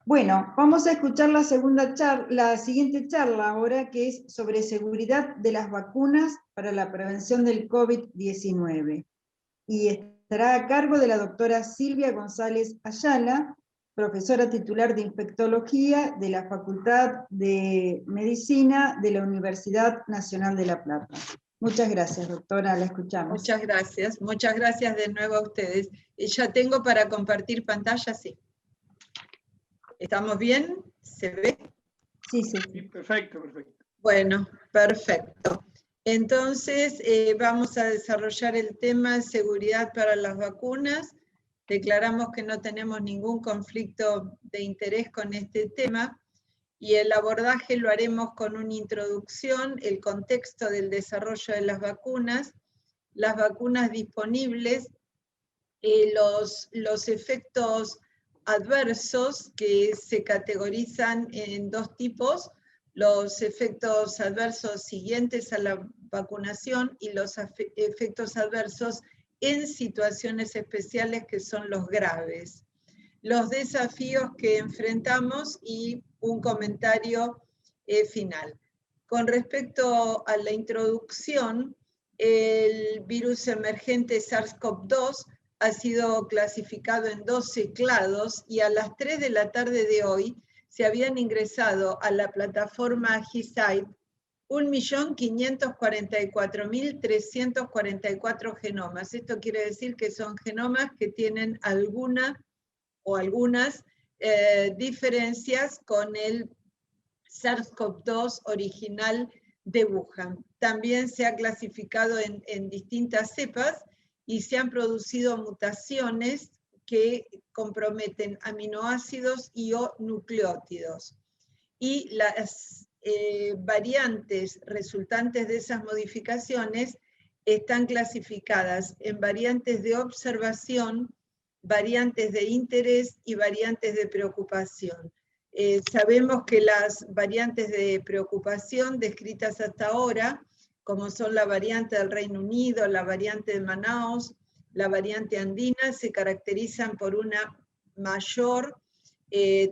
Bueno, vamos a escuchar la siguiente charla ahora, que es sobre seguridad de las vacunas para la prevención del COVID-19. Y estará a cargo de la doctora Silvia González Ayala, profesora titular de Infectología de la Facultad de Medicina de la Universidad Nacional de La Plata. Muchas gracias, doctora, la escuchamos. Muchas gracias de nuevo a ustedes. Ya tengo para compartir pantalla, sí. ¿Estamos bien? ¿Se ve? Sí. Perfecto. Bueno, perfecto. Entonces, vamos a desarrollar el tema seguridad para las vacunas. Declaramos que no tenemos ningún conflicto de interés con este tema y el abordaje lo haremos con una introducción, el contexto del desarrollo de las vacunas disponibles, los efectos adversos que se categorizan en dos tipos, los efectos adversos siguientes a la vacunación y los efectos adversos en situaciones especiales que son los graves. Los desafíos que enfrentamos y un comentario final. Con respecto a la introducción, el virus emergente SARS-CoV-2 ha sido clasificado en 12 clados y a las 3 de la tarde de hoy se habían ingresado a la plataforma GISAID 1.544.344 genomas. Esto quiere decir que son genomas que tienen alguna o algunas diferencias con el SARS-CoV-2 original de Wuhan. También se ha clasificado en distintas cepas y se han producido mutaciones que comprometen aminoácidos y o nucleótidos. Y las variantes resultantes de esas modificaciones están clasificadas en variantes de observación, variantes de interés y variantes de preocupación. Sabemos que las variantes de preocupación descritas hasta ahora, como son la variante del Reino Unido, la variante de Manaus, la variante andina, se caracterizan por una mayor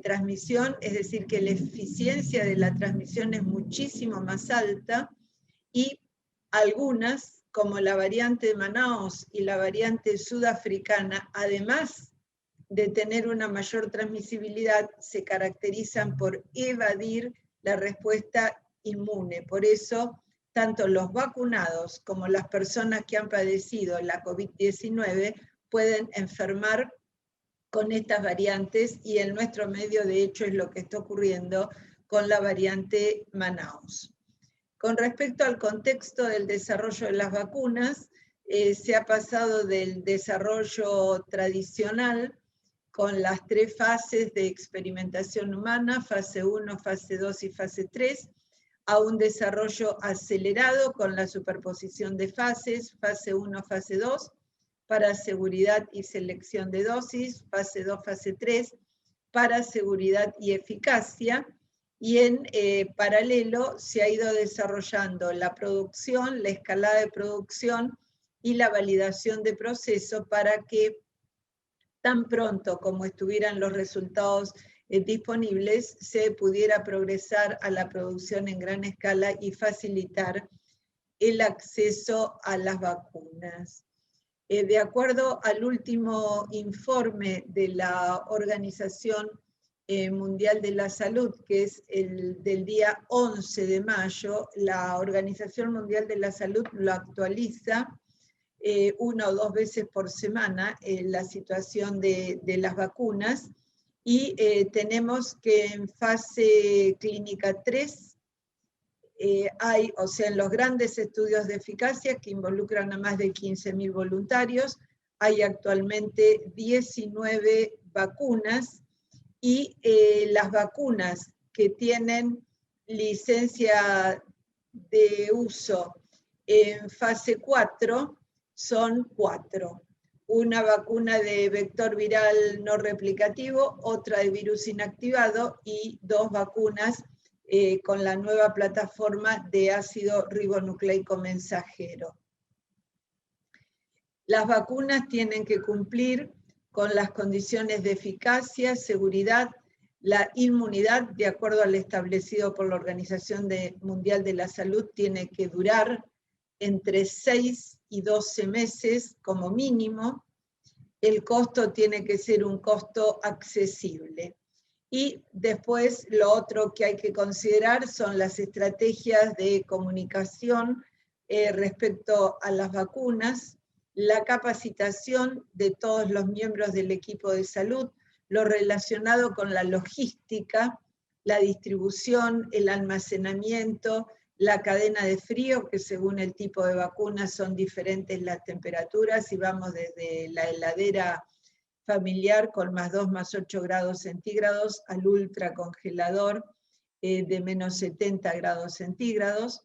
transmisión, es decir, que la eficiencia de la transmisión es muchísimo más alta, y algunas, como la variante de Manaus y la variante sudafricana, además de tener una mayor transmisibilidad, se caracterizan por evadir la respuesta inmune. Por eso, tanto los vacunados como las personas que han padecido la COVID-19 pueden enfermar con estas variantes, y en nuestro medio, de hecho, es lo que está ocurriendo con la variante Manaus. Con respecto al contexto del desarrollo de las vacunas, se ha pasado del desarrollo tradicional con las 3 fases de experimentación humana, fase 1, fase 2 y fase 3, a un desarrollo acelerado con la superposición de fases, fase 1, fase 2, para seguridad y selección de dosis, fase 2, fase 3, para seguridad y eficacia, y en paralelo se ha ido desarrollando la producción, la escalada de producción y la validación de proceso para que tan pronto como estuvieran los resultados disponibles, se pudiera progresar a la producción en gran escala y facilitar el acceso a las vacunas. De acuerdo al último informe de la Organización Mundial de la Salud, que es el del día 11 de mayo, la Organización Mundial de la Salud lo actualiza 1 o 2 veces por semana la situación de las vacunas, y tenemos que en fase clínica 3 hay, o sea, en los grandes estudios de eficacia que involucran a más de 15.000 voluntarios, hay actualmente 19 vacunas, y las vacunas que tienen licencia de uso en fase 4 son 4. Una vacuna de vector viral no replicativo, otra de virus inactivado y 2 vacunas con la nueva plataforma de ácido ribonucleico mensajero. Las vacunas tienen que cumplir con las condiciones de eficacia, seguridad, La inmunidad, de acuerdo al establecido por la Organización Mundial de la Salud, tiene que durar entre 6 y 12 meses como mínimo. El costo tiene que ser un costo accesible. Y después lo otro que hay que considerar son las estrategias de comunicación respecto a las vacunas, la capacitación de todos los miembros del equipo de salud, lo relacionado con la logística, la distribución, el almacenamiento, la cadena de frío, que según el tipo de vacuna son diferentes las temperaturas, y vamos desde la heladera familiar con +2, +8 grados centígrados al ultracongelador de -70 grados centígrados.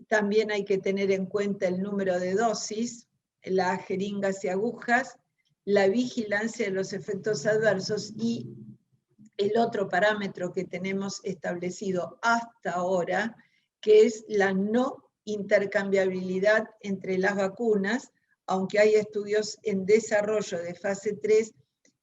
También hay que tener en cuenta el número de dosis, las jeringas y agujas, la vigilancia de los efectos adversos y el otro parámetro que tenemos establecido hasta ahora, que es la no intercambiabilidad entre las vacunas, aunque hay estudios en desarrollo de fase 3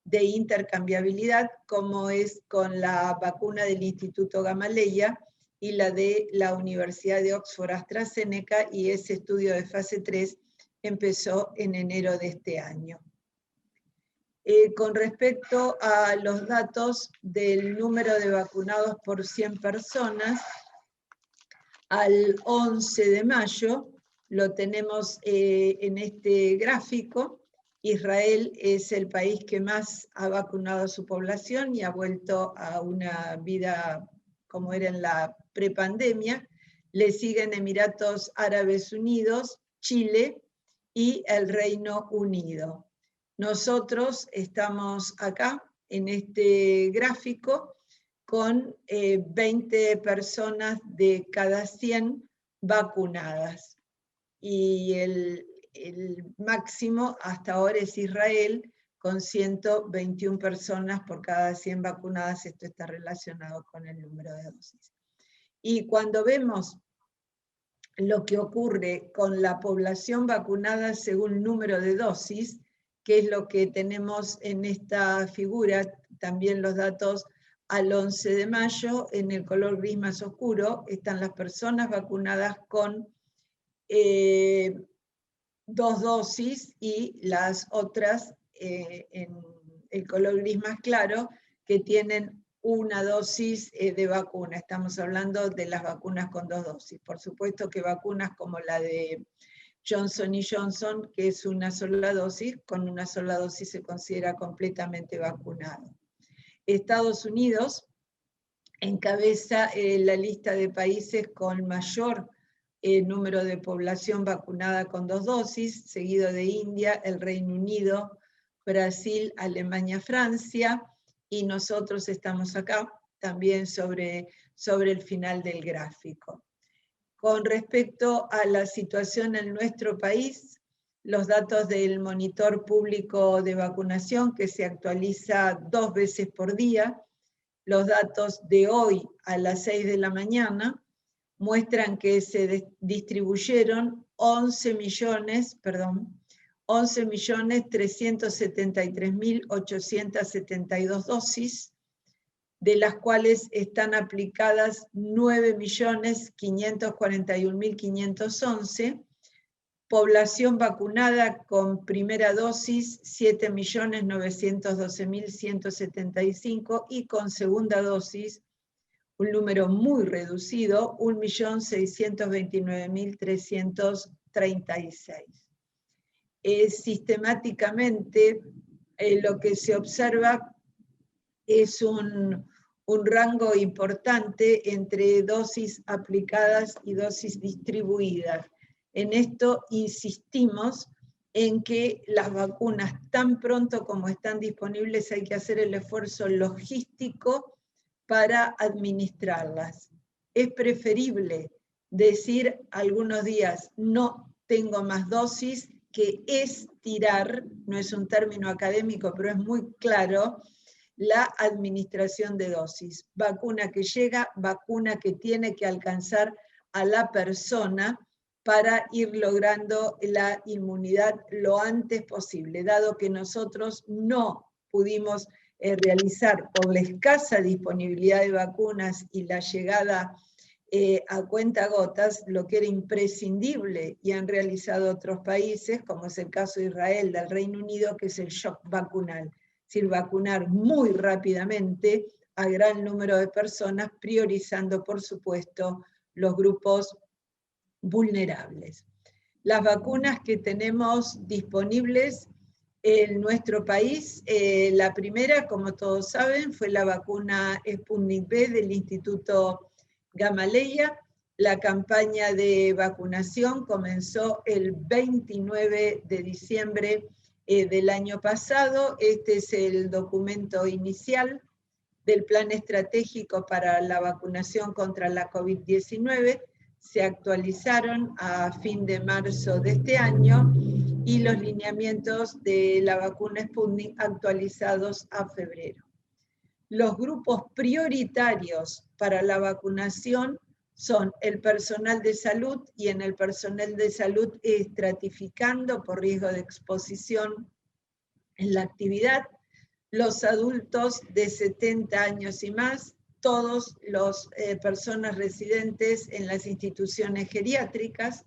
de intercambiabilidad, como es con la vacuna del Instituto Gamaleya y la de la Universidad de Oxford AstraZeneca, y ese estudio de fase 3 empezó en enero de este año. Con respecto a los datos del número de vacunados por 100 personas, al 11 de mayo, lo tenemos en este gráfico. Israel es el país que más ha vacunado a su población y ha vuelto a una vida como era en la prepandemia. Le siguen Emiratos Árabes Unidos, Chile y el Reino Unido. Nosotros estamos acá en este gráfico con 20 personas de cada 100 vacunadas. Y el máximo hasta ahora es Israel, con 121 personas por cada 100 vacunadas. Esto está relacionado con el número de dosis. Y cuando vemos lo que ocurre con la población vacunada según número de dosis, que es lo que tenemos en esta figura, también los datos al 11 de mayo, en el color gris más oscuro, están las personas vacunadas con 2 dosis y las otras en el color gris más claro, que tienen una dosis de vacuna. Estamos hablando de las vacunas con 2 dosis. Por supuesto que vacunas como la de Johnson & Johnson, que es una sola dosis, con una sola dosis se considera completamente vacunado. Estados Unidos encabeza la lista de países con mayor número de población vacunada con 2 dosis, seguido de India, el Reino Unido, Brasil, Alemania, Francia, y nosotros estamos acá también sobre el final del gráfico. Con respecto a la situación en nuestro país, los datos del monitor público de vacunación, que se actualiza 2 veces por día, los datos de hoy a las 6 de la mañana, muestran que se distribuyeron 11.373.872 dosis, de las cuales están aplicadas 9.541.511, población vacunada con primera dosis 7.912.175 y con segunda dosis un número muy reducido, 1.629.336. Sistemáticamente lo que se observa es un rango importante entre dosis aplicadas y dosis distribuidas. En esto insistimos en que las vacunas, tan pronto como están disponibles, hay que hacer el esfuerzo logístico para administrarlas. Es preferible decir algunos días no tengo más dosis, que estirar, no es un término académico, pero es muy claro, la administración de dosis. Vacuna que llega, vacuna que tiene que alcanzar a la persona para ir logrando la inmunidad lo antes posible, dado que nosotros no pudimos realizar por la escasa disponibilidad de vacunas y la llegada a cuentagotas, lo que era imprescindible y han realizado otros países, como es el caso de Israel, del Reino Unido, que es el shock vacunal, es decir, vacunar muy rápidamente a gran número de personas, priorizando, por supuesto, los grupos vulnerables. Las vacunas que tenemos disponibles en nuestro país, la primera, como todos saben, fue la vacuna Sputnik V del Instituto Gamaleya. La campaña de vacunación comenzó el 29 de diciembre del año pasado. Este es el documento inicial del Plan Estratégico para la Vacunación contra la COVID-19. Se actualizaron a fin de marzo de este año y los lineamientos de la vacuna Sputnik actualizados a febrero. Los grupos prioritarios para la vacunación son el personal de salud, y en el personal de salud estratificando por riesgo de exposición en la actividad, los adultos de 70 años y más, todas las personas residentes en las instituciones geriátricas,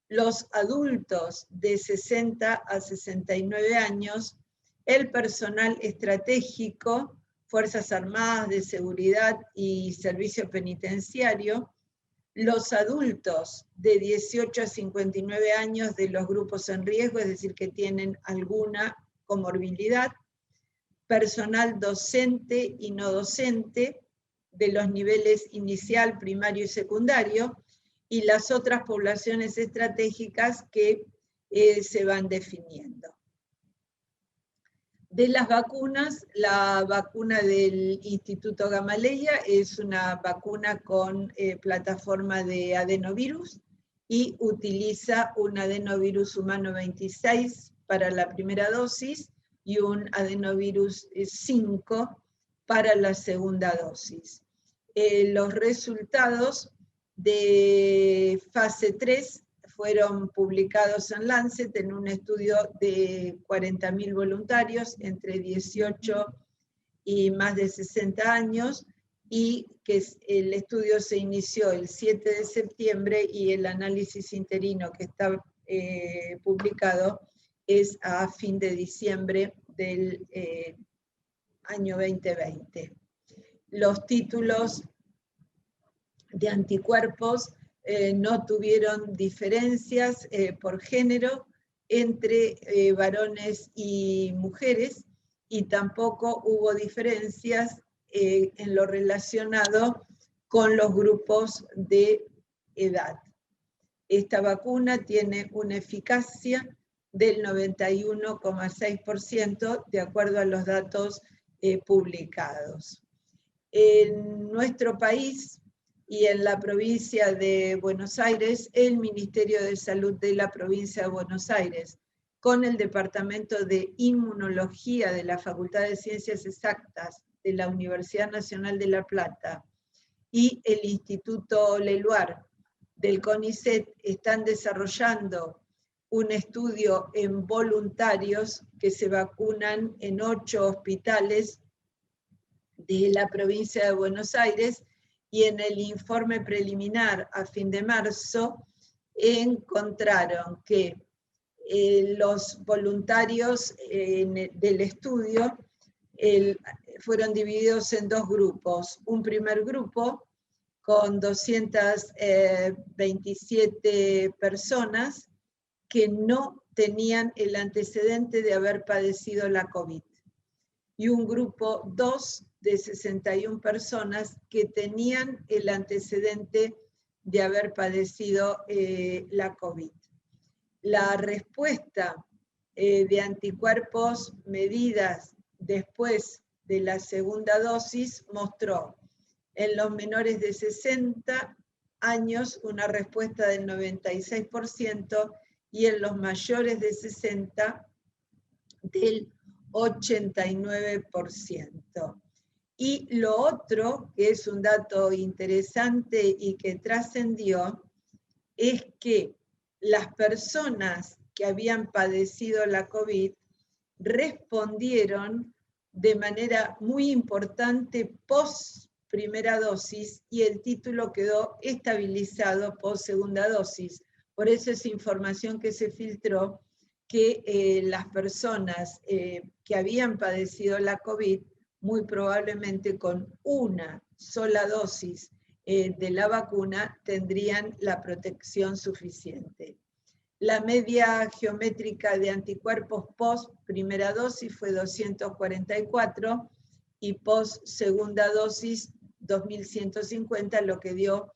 los adultos de 60 a 69 años, el personal estratégico, Fuerzas Armadas, de Seguridad y Servicio Penitenciario, los adultos de 18 a 59 años de los grupos en riesgo, es decir, que tienen alguna comorbilidad, personal docente y no docente de los niveles inicial, primario y secundario, y las otras poblaciones estratégicas que se van definiendo. De las vacunas, la vacuna del Instituto Gamaleya es una vacuna con plataforma de adenovirus y utiliza un adenovirus humano 26 para la primera dosis y un adenovirus 5 para la segunda dosis. Los resultados de fase 3 fueron publicados en Lancet en un estudio de 40.000 voluntarios entre 18 y más de 60 años, y que el estudio se inició el 7 de septiembre y el análisis interino que está publicado es a fin de diciembre del año 2020. Los títulos de anticuerpos no tuvieron diferencias por género entre varones y mujeres, y tampoco hubo diferencias en lo relacionado con los grupos de edad. Esta vacuna tiene una eficacia del 91,6% de acuerdo a los datos publicados. En nuestro país y en la provincia de Buenos Aires, el Ministerio de Salud de la provincia de Buenos Aires, con el Departamento de Inmunología de la Facultad de Ciencias Exactas de la Universidad Nacional de La Plata y el Instituto Leluar del CONICET, están desarrollando un estudio en voluntarios que se vacunan en 8 hospitales de la provincia de Buenos Aires, y en el informe preliminar a fin de marzo encontraron que los voluntarios del estudio fueron divididos en 2 grupos. Un primer grupo con 227 personas que no tenían el antecedente de haber padecido la COVID, y un grupo 2 de 61 personas que tenían el antecedente de haber padecido la COVID. La respuesta de anticuerpos medidas después de la segunda dosis mostró en los menores de 60 años una respuesta del 96% y en los mayores de 60 del 89%. Y lo otro, que es un dato interesante y que trascendió, es que las personas que habían padecido la COVID respondieron de manera muy importante post primera dosis y el título quedó estabilizado post segunda dosis. Por eso es información que se filtró que las personas que habían padecido la COVID, muy probablemente con una sola dosis de la vacuna, tendrían la protección suficiente. La media geométrica de anticuerpos post primera dosis fue 244 y post segunda dosis 2150, lo que dio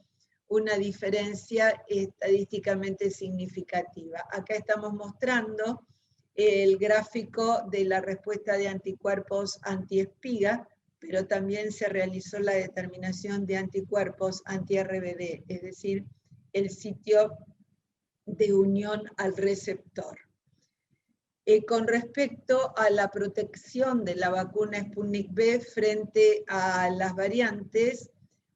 una diferencia estadísticamente significativa. Acá estamos mostrando el gráfico de la respuesta de anticuerpos anti-espiga, pero también se realizó la determinación de anticuerpos anti-RBD, es decir, el sitio de unión al receptor. Con respecto a la protección de la vacuna Sputnik V frente a las variantes,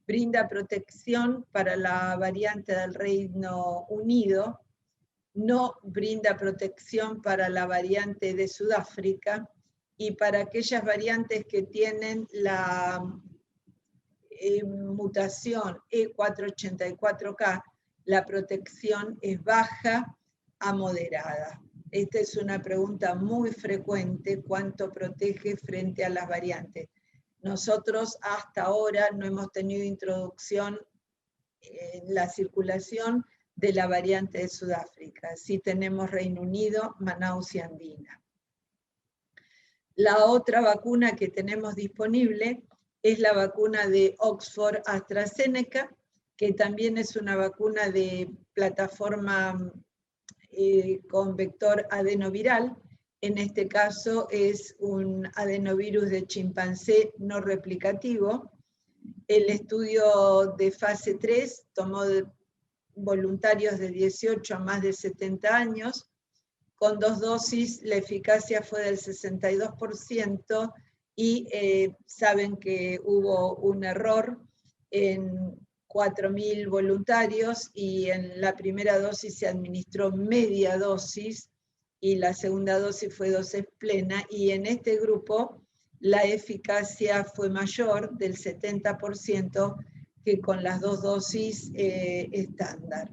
brinda protección para la variante del Reino Unido, no brinda protección para la variante de Sudáfrica, y para aquellas variantes que tienen la mutación E484K, la protección es baja a moderada. Esta es una pregunta muy frecuente, ¿cuánto protege frente a las variantes? Nosotros hasta ahora no hemos tenido introducción en la circulación de la variante de Sudáfrica. Sí tenemos Reino Unido, Manaus y Andina. La otra vacuna que tenemos disponible es la vacuna de Oxford AstraZeneca, que también es una vacuna de plataforma con vector adenoviral. En este caso es un adenovirus de chimpancé no replicativo. El estudio de fase 3 tomó voluntarios de 18 a más de 70 años. Con 2 dosis la eficacia fue del 62% y saben que hubo un error en 4.000 voluntarios y en la primera dosis se administró media dosis y la segunda dosis fue dosis plena, y en este grupo la eficacia fue mayor del 70% que con las 2 dosis estándar.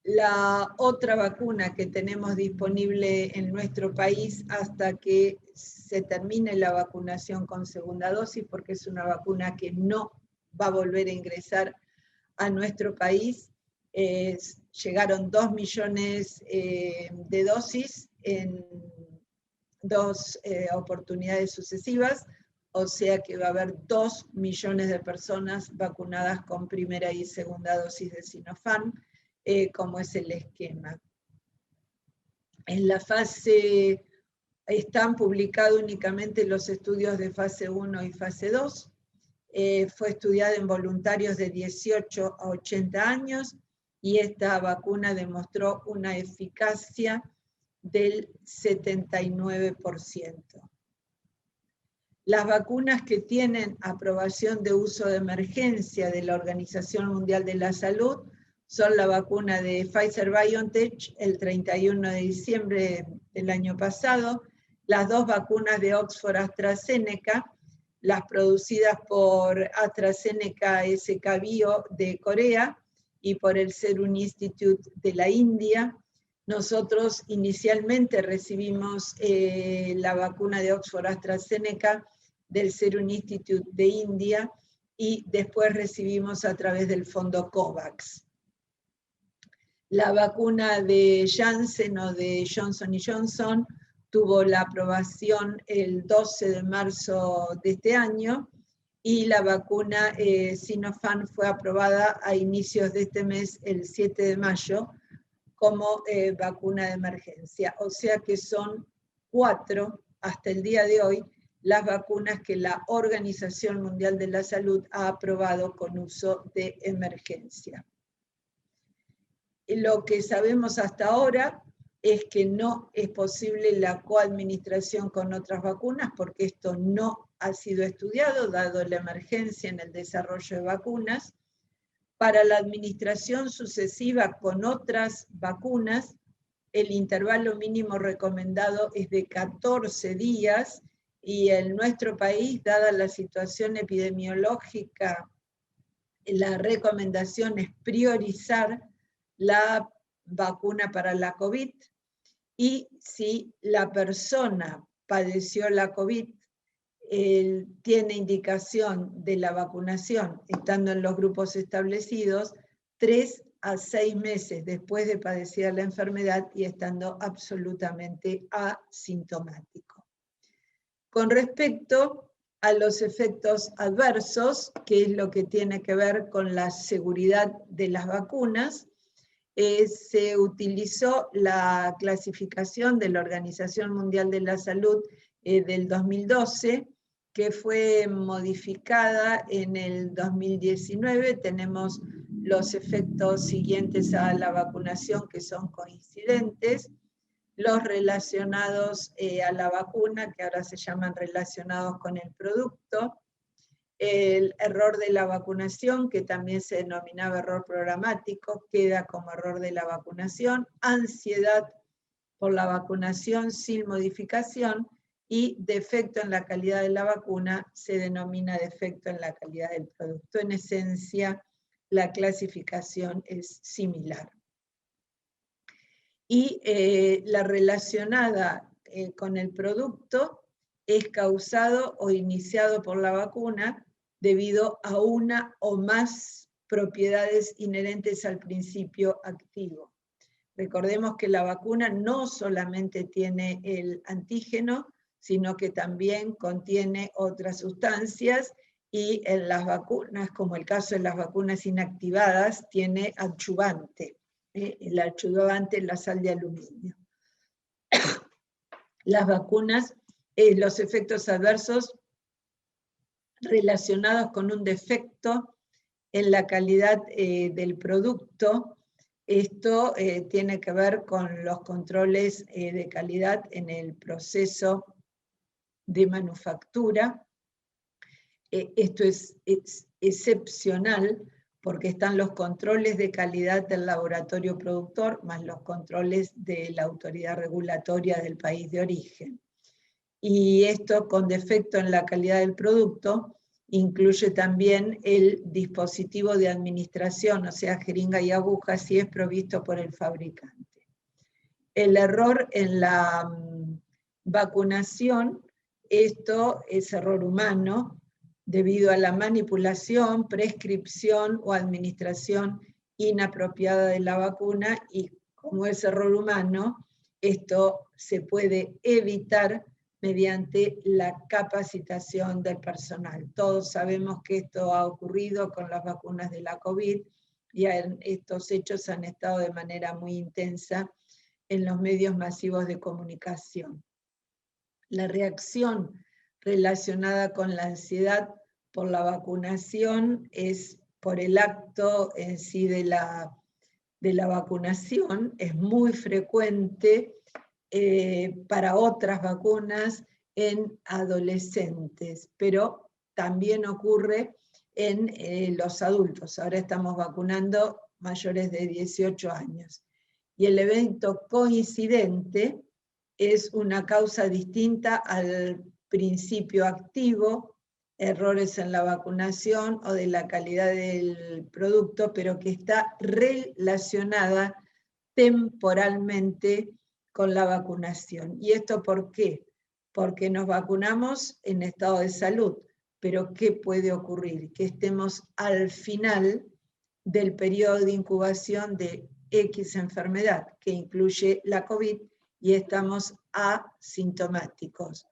La otra vacuna que tenemos disponible en nuestro país hasta que se termine la vacunación con segunda dosis, porque es una vacuna que no va a volver a ingresar a nuestro país, llegaron 2 millones de dosis en 2 oportunidades sucesivas, o sea que va a haber 2 millones de personas vacunadas con primera y segunda dosis de Sinopharm, como es el esquema. En la fase, están publicados únicamente los estudios de fase 1 y fase 2, fue estudiada en voluntarios de 18 a 80 años, y esta vacuna demostró una eficacia del 79%. Las vacunas que tienen aprobación de uso de emergencia de la Organización Mundial de la Salud son la vacuna de Pfizer-BioNTech el 31 de diciembre del año pasado, las 2 vacunas de Oxford AstraZeneca, las producidas por AstraZeneca SK Bio de Corea y por el Serum Institute de la India. Nosotros inicialmente recibimos la vacuna de Oxford AstraZeneca del Serum Institute de India y después recibimos a través del fondo COVAX. La vacuna de Janssen o de Johnson & Johnson tuvo la aprobación el 12 de marzo de este año, y la vacuna Sinopharm fue aprobada a inicios de este mes, el 7 de mayo, como vacuna de emergencia. O sea que son 4, hasta el día de hoy, las vacunas que la Organización Mundial de la Salud ha aprobado con uso de emergencia. Lo que sabemos hasta ahora es que no es posible la coadministración con otras vacunas, porque esto no ha sido estudiado, dado la emergencia en el desarrollo de vacunas. Para la administración sucesiva con otras vacunas, el intervalo mínimo recomendado es de 14 días, y en nuestro país, dada la situación epidemiológica, la recomendación es priorizar la vacuna para la COVID, y si la persona padeció la COVID, tiene indicación de la vacunación, estando en los grupos establecidos, 3 a 6 meses después de padecer la enfermedad y estando absolutamente asintomático. Con respecto a los efectos adversos, que es lo que tiene que ver con la seguridad de las vacunas, se utilizó la clasificación de la Organización Mundial de la Salud del 2012, que fue modificada en el 2019. Tenemos los efectos siguientes a la vacunación que son coincidentes, los relacionados a la vacuna, que ahora se llaman relacionados con el producto, el error de la vacunación, que también se denominaba error programático, queda como error de la vacunación, ansiedad por la vacunación sin modificación, y defecto en la calidad de la vacuna se denomina defecto en la calidad del producto. En esencia, la clasificación es similar. Y la relacionada con el producto es causado o iniciado por la vacuna debido a una o más propiedades inherentes al principio activo. Recordemos que la vacuna no solamente tiene el antígeno, sino que también contiene otras sustancias, y en las vacunas, como el caso de las vacunas inactivadas, tiene adyuvante. El adyuvante es la sal de aluminio. Las vacunas, los efectos adversos relacionados con un defecto en la calidad del producto, esto tiene que ver con los controles de calidad en el proceso de manufactura. Esto es excepcional porque están los controles de calidad del laboratorio productor más los controles de la autoridad regulatoria del país de origen. Y esto, con defecto en la calidad del producto, incluye también el dispositivo de administración, o sea, jeringa y aguja, si es provisto por el fabricante. El error en la vacunación, esto es error humano, debido a la manipulación, prescripción o administración inapropiada de la vacuna, y como es error humano, esto se puede evitar mediante la capacitación del personal. Todos sabemos que esto ha ocurrido con las vacunas de la COVID, y estos hechos han estado de manera muy intensa en los medios masivos de comunicación. La reacción relacionada con la ansiedad por la vacunación es por el acto en sí de la vacunación, es muy frecuente para otras vacunas en adolescentes, pero también ocurre en los adultos. Ahora estamos vacunando mayores de 18 años. Y el evento coincidente es una causa distinta al principio activo, errores en la vacunación o de la calidad del producto, pero que está relacionada temporalmente con la vacunación. ¿Y esto por qué? Porque nos vacunamos en estado de salud, pero ¿qué puede ocurrir? Que estemos al final del periodo de incubación de X enfermedad, que incluye la COVID, y estamos asintomáticos.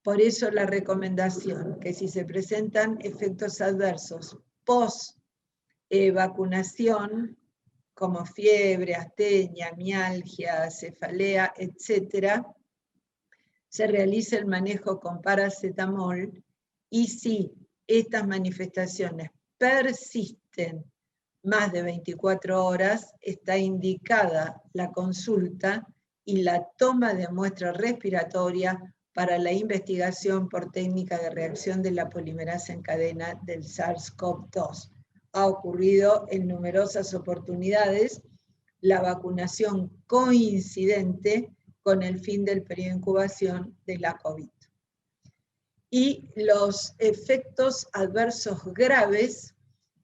Por eso la recomendación, que si se presentan efectos adversos post vacunación, como fiebre, astenia, mialgia, cefalea, etc., se realiza el manejo con paracetamol, y si estas manifestaciones persisten más de 24 horas, está indicada la consulta y la toma de muestra respiratoria para la investigación por técnica de reacción de la polimerasa en cadena del SARS-CoV-2. Ha ocurrido en numerosas oportunidades. la vacunación coincidente con el fin del periodo de incubación de la COVID. Y los efectos adversos graves,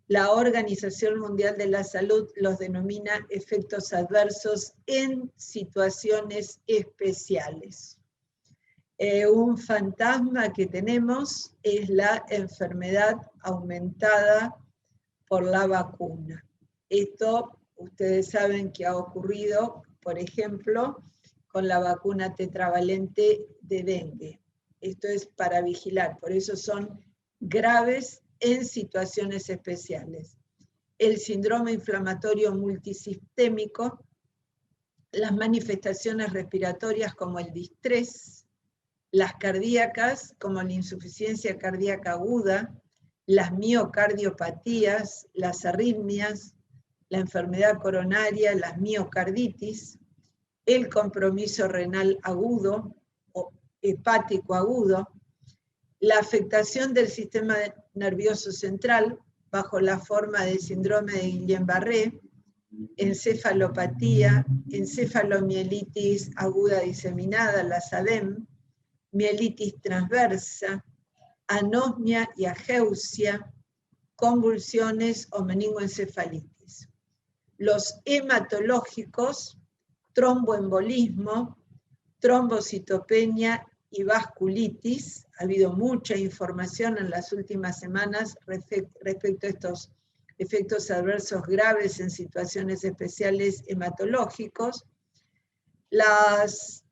la Organización Mundial de la Salud los denomina efectos adversos en situaciones especiales. Un fantasma que tenemos es la enfermedad aumentada por la vacuna. Esto ustedes saben que ha ocurrido, por ejemplo, con la vacuna tetravalente de dengue. Esto es para vigilar, por eso son graves en situaciones especiales. El síndrome inflamatorio multisistémico, las manifestaciones respiratorias como el distrés, las cardíacas como la insuficiencia cardíaca aguda, las miocardiopatías, las arritmias, la enfermedad coronaria, las miocarditis, el compromiso renal agudo o hepático agudo, la afectación del sistema nervioso central bajo la forma de síndrome de Guillain-Barré, encefalopatía, encefalomielitis aguda diseminada, la SADEM, mielitis transversa, anosmia y ageusia, convulsiones o meningoencefalitis. Los hematológicos, tromboembolismo, trombocitopenia y vasculitis. Ha habido mucha información en las últimas semanas respecto a estos efectos adversos graves en situaciones especiales hematológicos. Las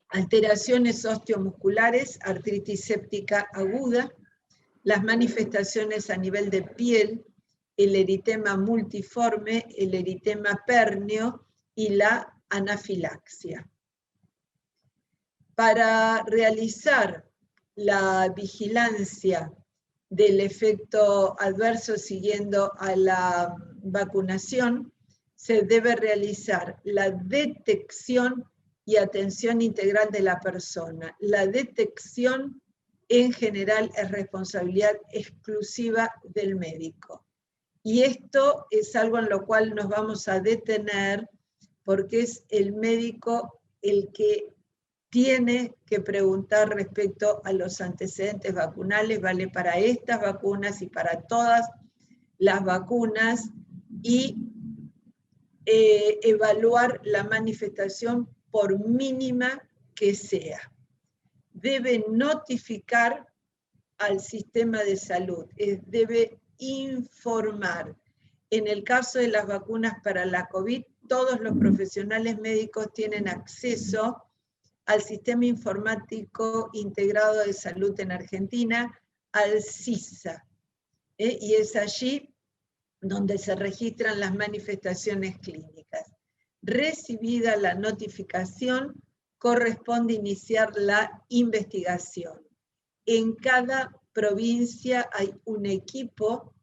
alteraciones osteomusculares, artritis séptica aguda, las manifestaciones a nivel de piel, el eritema multiforme, el eritema pérneo y la anafilaxia. Para realizar la vigilancia del efecto adverso siguiendo a la vacunación, se debe realizar la detección y atención integral de la persona. La detección en general es responsabilidad exclusiva del médico. Y esto es algo en lo cual nos vamos a detener porque es el médico el que tiene que preguntar respecto a los antecedentes vacunales, vale para estas vacunas y para todas las vacunas, y evaluar la manifestación por mínima que sea. Debe notificar al sistema de salud, debe informar. En el caso de las vacunas para la COVID, todos los profesionales médicos tienen acceso al Sistema Informático Integrado de Salud en Argentina, al SISA, y es allí donde se registran las manifestaciones clínicas. Recibida la notificación, corresponde iniciar la investigación. En cada provincia hay un equipo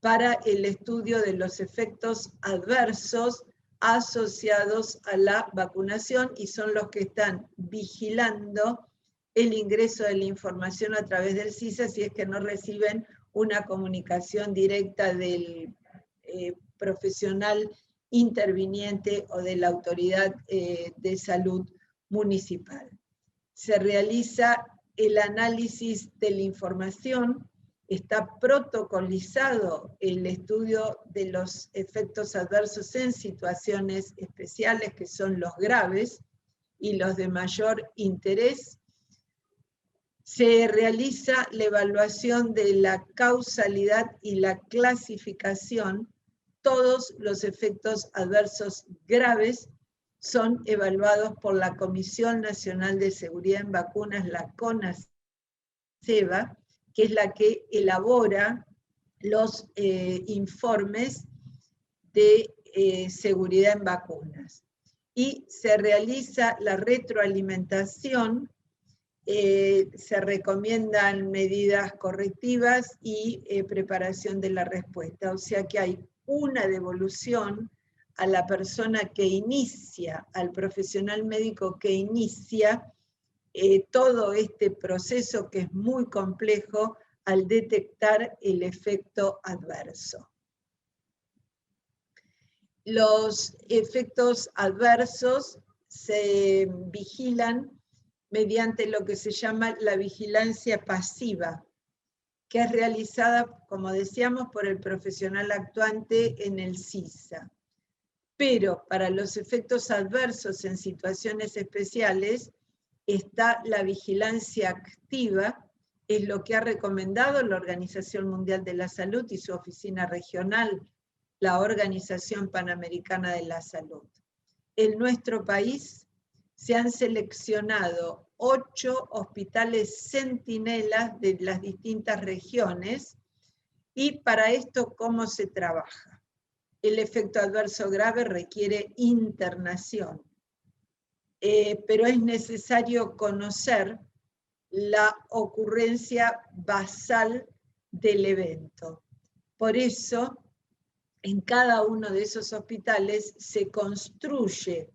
para el estudio de los efectos adversos asociados a la vacunación y son los que están vigilando el ingreso de la información a través del SISA si es que no reciben una comunicación directa del profesional interviniente o de la autoridad de salud municipal. Se realiza el análisis de la información, está protocolizado el estudio de los efectos adversos en situaciones especiales, que son los graves y los de mayor interés. Se realiza la evaluación de la causalidad y la clasificación. Todos los efectos adversos graves son evaluados por la Comisión Nacional de Seguridad en Vacunas, la CONASEVA, que es la que elabora los informes de seguridad en vacunas. Y se realiza la retroalimentación, se recomiendan medidas correctivas y preparación de la respuesta. O sea que hay una devolución a la persona que inicia, al profesional médico que inicia todo este proceso que es muy complejo al detectar el efecto adverso. Los efectos adversos se vigilan mediante lo que se llama la vigilancia pasiva, que es realizada, como decíamos, por el profesional actuante en el CISA. Pero para los efectos adversos en situaciones especiales está la vigilancia activa, es lo que ha recomendado la Organización Mundial de la Salud y su oficina regional, la Organización Panamericana de la Salud. En nuestro país se han seleccionado 8 hospitales centinelas de las distintas regiones, y para esto, ¿cómo se trabaja? El efecto adverso grave requiere internación, pero es necesario conocer la ocurrencia basal del evento. Por eso, en cada uno de esos hospitales se construye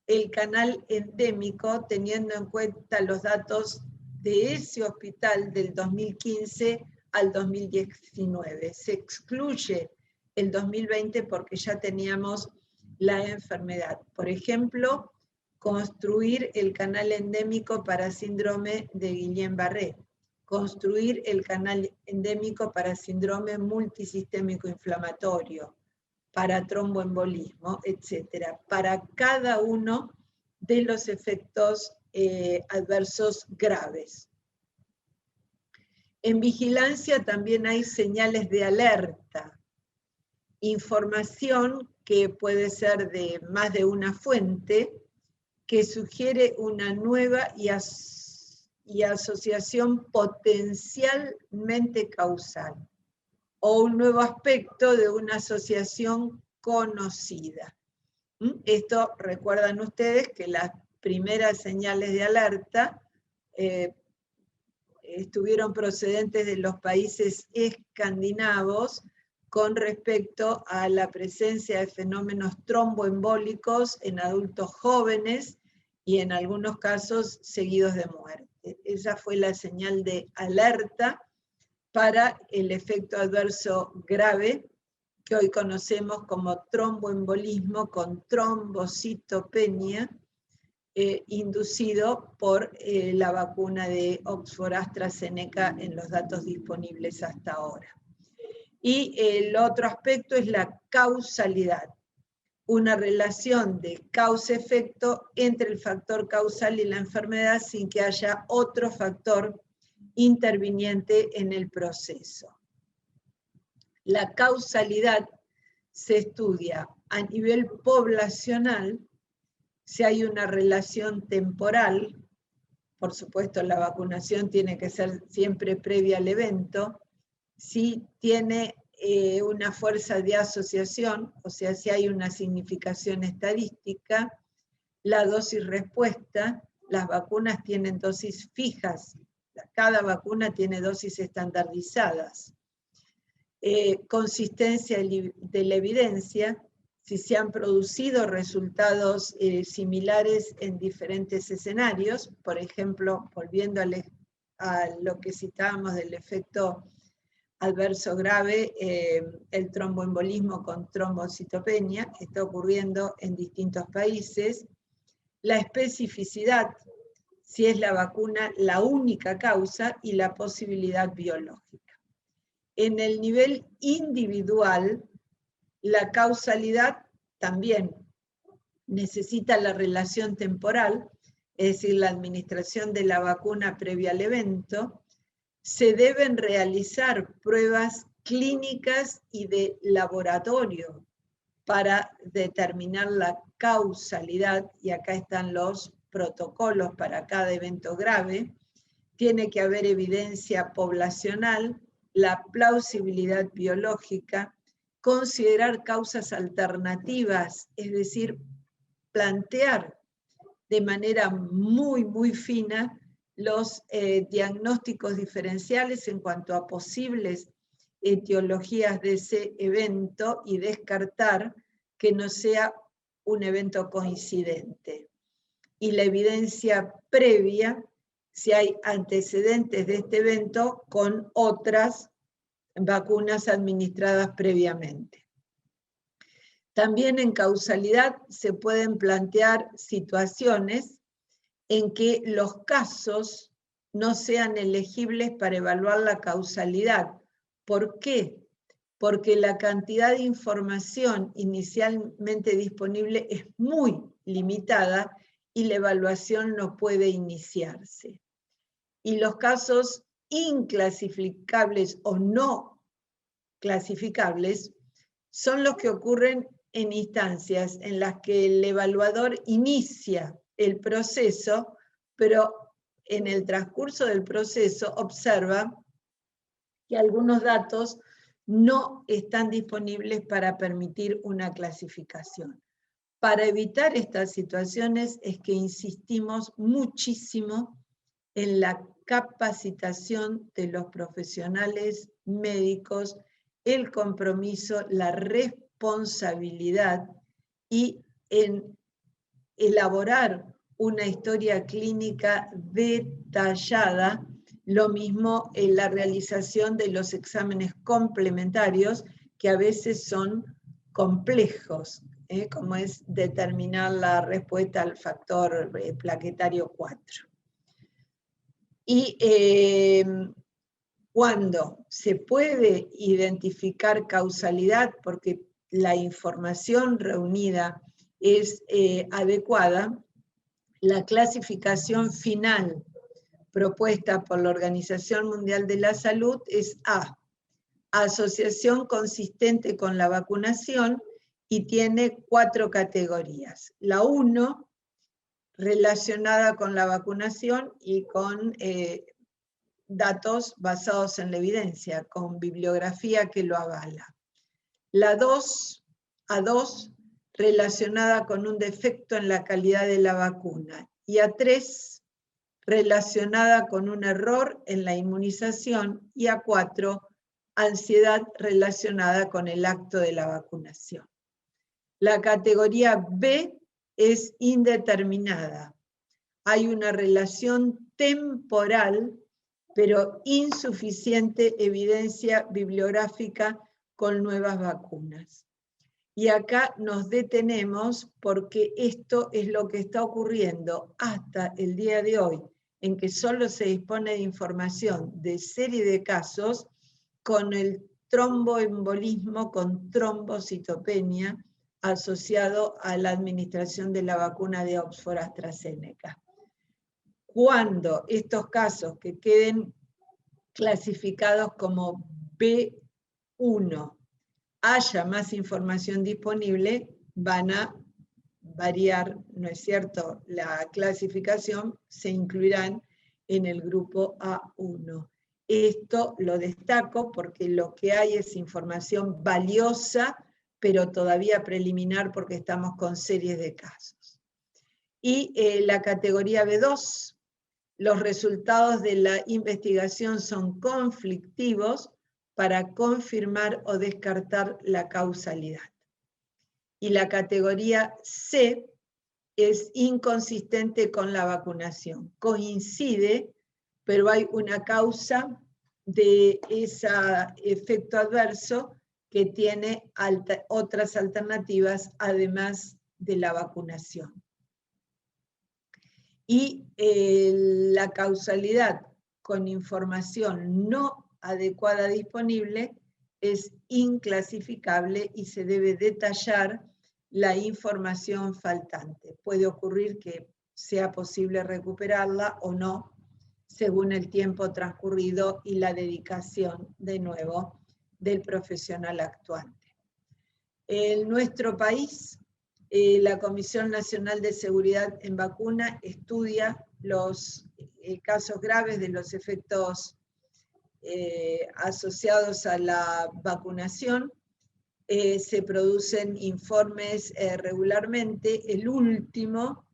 el canal endémico teniendo en cuenta los datos de ese hospital del 2015 al 2019. Se excluye el 2020 porque ya teníamos la enfermedad. Por ejemplo, construir el canal endémico para síndrome de Guillain-Barré, construir el canal endémico para síndrome multisistémico inflamatorio, para tromboembolismo, etc. Para cada uno de los efectos adversos graves. En vigilancia también hay señales de alerta, información que puede ser de más de una fuente, que sugiere una nueva y asociación potencialmente causal, o un nuevo aspecto de una asociación conocida. Esto, recuerdan ustedes que las primeras señales de alerta estuvieron procedentes de los países escandinavos con respecto a la presencia de fenómenos tromboembólicos en adultos jóvenes y en algunos casos seguidos de muerte. Esa fue la señal de alerta para el efecto adverso grave que hoy conocemos como tromboembolismo con trombocitopenia, inducido por la vacuna de Oxford AstraZeneca en los datos disponibles hasta ahora. Y el otro aspecto es la causalidad, una relación de causa-efecto entre el factor causal y la enfermedad sin que haya otro factor interviniente en el proceso. La causalidad se estudia a nivel poblacional, si hay una relación temporal, por supuesto la vacunación tiene que ser siempre previa al evento, si tiene una fuerza de asociación, o sea, si hay una significación estadística, la dosis respuesta, las vacunas tienen dosis fijas, cada vacuna tiene dosis estandarizadas. Consistencia de la evidencia, si se han producido resultados similares en diferentes escenarios, por ejemplo, volviendo a lo que citábamos del efecto adverso grave, el tromboembolismo con trombocitopenia, está ocurriendo en distintos países. La especificidad, si es la vacuna la única causa, y la posibilidad biológica. En el nivel individual, la causalidad también necesita la relación temporal, es decir, la administración de la vacuna previa al evento. Se deben realizar pruebas clínicas y de laboratorio para determinar la causalidad, y acá están los protocolos para cada evento grave. Tiene que haber evidencia poblacional, la plausibilidad biológica, considerar causas alternativas, es decir, plantear de manera muy, muy fina los diagnósticos diferenciales en cuanto a posibles etiologías de ese evento y descartar que no sea un evento coincidente. Y la evidencia previa, si hay antecedentes de este evento con otras vacunas administradas previamente. También en causalidad se pueden plantear situaciones en que los casos no sean elegibles para evaluar la causalidad. ¿Por qué? Porque la cantidad de información inicialmente disponible es muy limitada y la evaluación no puede iniciarse. Y los casos inclasificables o no clasificables son los que ocurren en instancias en las que el evaluador inicia el proceso, pero en el transcurso del proceso observa que algunos datos no están disponibles para permitir una clasificación. Para evitar estas situaciones es que insistimos muchísimo en la capacitación de los profesionales médicos, el compromiso, la responsabilidad y en elaborar una historia clínica detallada, lo mismo en la realización de los exámenes complementarios, que a veces son complejos, como es determinar la respuesta al factor plaquetario 4. Y cuando se puede identificar causalidad, porque la información reunida es adecuada, la clasificación final propuesta por la Organización Mundial de la Salud es A, asociación consistente con la vacunación, y tiene 4 categorías. La 1, relacionada con la vacunación y con datos basados en la evidencia, con bibliografía que lo avala. La 2, A2, relacionada con un defecto en la calidad de la vacuna. Y A3, relacionada con un error en la inmunización. Y A4, ansiedad relacionada con el acto de la vacunación. La categoría B es indeterminada. Hay una relación temporal, pero insuficiente evidencia bibliográfica con nuevas vacunas. Y acá nos detenemos porque esto es lo que está ocurriendo hasta el día de hoy, en que solo se dispone de información de serie de casos con el tromboembolismo con trombocitopenia asociado a la administración de la vacuna de Oxford AstraZeneca. Cuando estos casos que queden clasificados como B1 haya más información disponible, van a variar, ¿no es cierto?, la clasificación, se incluirán en el grupo A1. Esto lo destaco porque lo que hay es información valiosa, pero todavía preliminar porque estamos con series de casos. Y la categoría B2, los resultados de la investigación son conflictivos para confirmar o descartar la causalidad. Y la categoría C es inconsistente con la vacunación. Coincide, pero hay una causa de ese efecto adverso que tiene otras alternativas además de la vacunación. Y la causalidad con información no adecuada disponible es inclasificable y se debe detallar la información faltante. Puede ocurrir que sea posible recuperarla o no, según el tiempo transcurrido y la dedicación, de nuevo, del profesional actuante. En nuestro país, la Comisión Nacional de Seguridad en Vacuna estudia los casos graves de los efectos asociados a la vacunación. Se producen informes regularmente. El último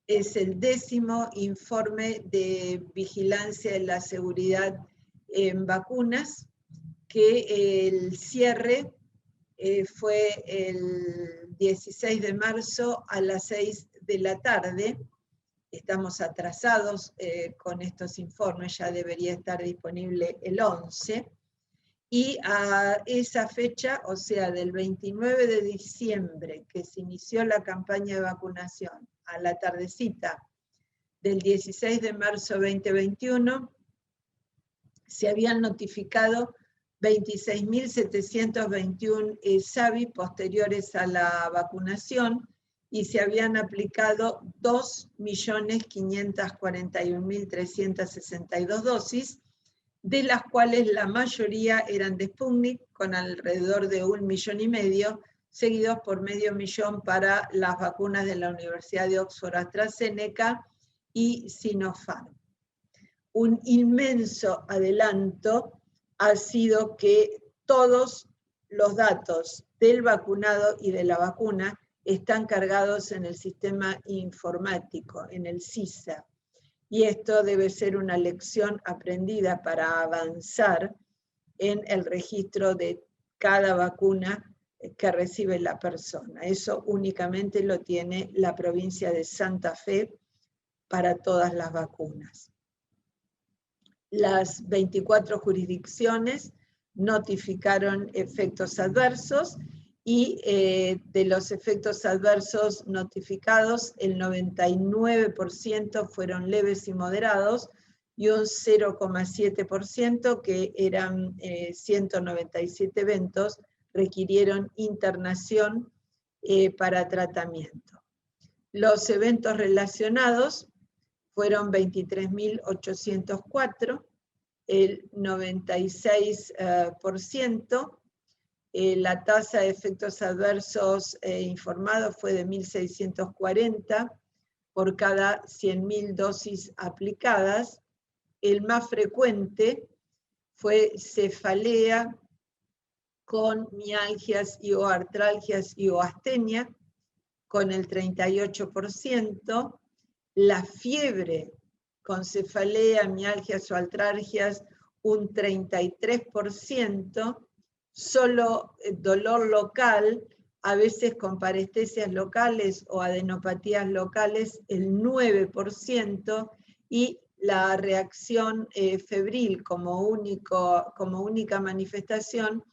es el 10º informe de vigilancia de la seguridad en vacunas, que el cierre fue el 16 de marzo a las 6 de la tarde. Estamos atrasados con estos informes, ya debería estar disponible el 11. y a esa fecha, o sea, del 29 de diciembre, que se inició la campaña de vacunación, a la tardecita del 16 de marzo 2021, se habían notificado 26.721 SAVI posteriores a la vacunación y se habían aplicado 2.541.362 dosis, de las cuales la mayoría eran de Sputnik, con alrededor de 1,5 millones, seguidos por 500.000 para las vacunas de la Universidad de Oxford AstraZeneca y Sinopharm. Un inmenso adelanto ha sido que todos los datos del vacunado y de la vacuna están cargados en el sistema informático, en el SISA. Y esto debe ser una lección aprendida para avanzar en el registro de cada vacuna que recibe la persona. Eso únicamente lo tiene la provincia de Santa Fe para todas las vacunas. Las 24 jurisdicciones notificaron efectos adversos y de los efectos adversos notificados, el 99% fueron leves y moderados y un 0,7%, que eran 197 eventos, requirieron internación para tratamiento. Los eventos relacionados fueron 23.804, el 96%. La tasa de efectos adversos informados fue de 1.640 por cada 100.000 dosis aplicadas. El más frecuente fue cefalea con mialgias y o artralgias y o astenia, con el 38%. La fiebre con cefalea, mialgias o artralgias, un 33%. Solo dolor local, a veces con parestesias locales o adenopatías locales, el 9%, y la reacción febril como única manifestación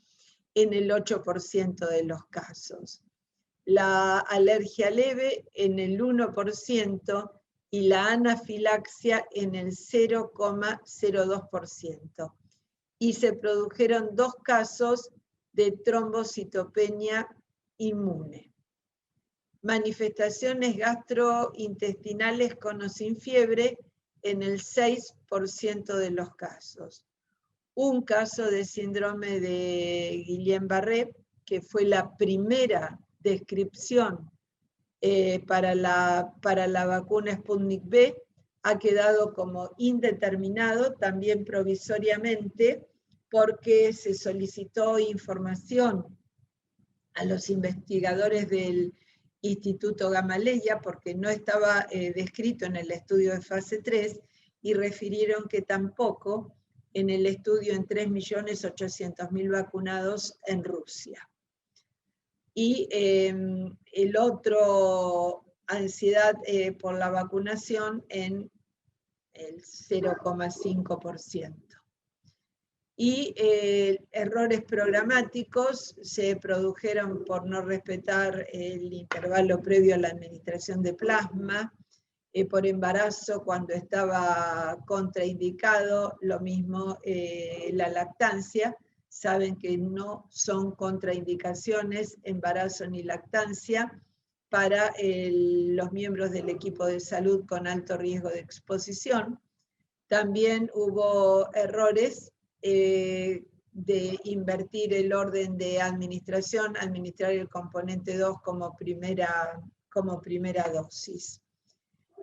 en el 8% de los casos. La alergia leve en el 1% y la anafilaxia en el 0,02%. Y se produjeron 2 casos de trombocitopenia inmune. Manifestaciones gastrointestinales con o sin fiebre en el 6% de los casos. Un caso de síndrome de Guillain-Barré, que fue la primera descripción para la vacuna Sputnik V, ha quedado como indeterminado, también provisoriamente, porque se solicitó información a los investigadores del Instituto Gamaleya, porque no estaba descrito en el estudio de fase 3, y refirieron que tampoco en el estudio en 3.800.000 vacunados en Rusia. Y el otro, ansiedad por la vacunación, en el 0,5%. Y errores programáticos se produjeron por no respetar el intervalo previo a la administración de plasma, por embarazo cuando estaba contraindicado, lo mismo la lactancia. Saben que no son contraindicaciones embarazo ni lactancia para los miembros del equipo de salud con alto riesgo de exposición. También hubo errores de invertir el orden de administración, administrar el componente 2 como primera dosis.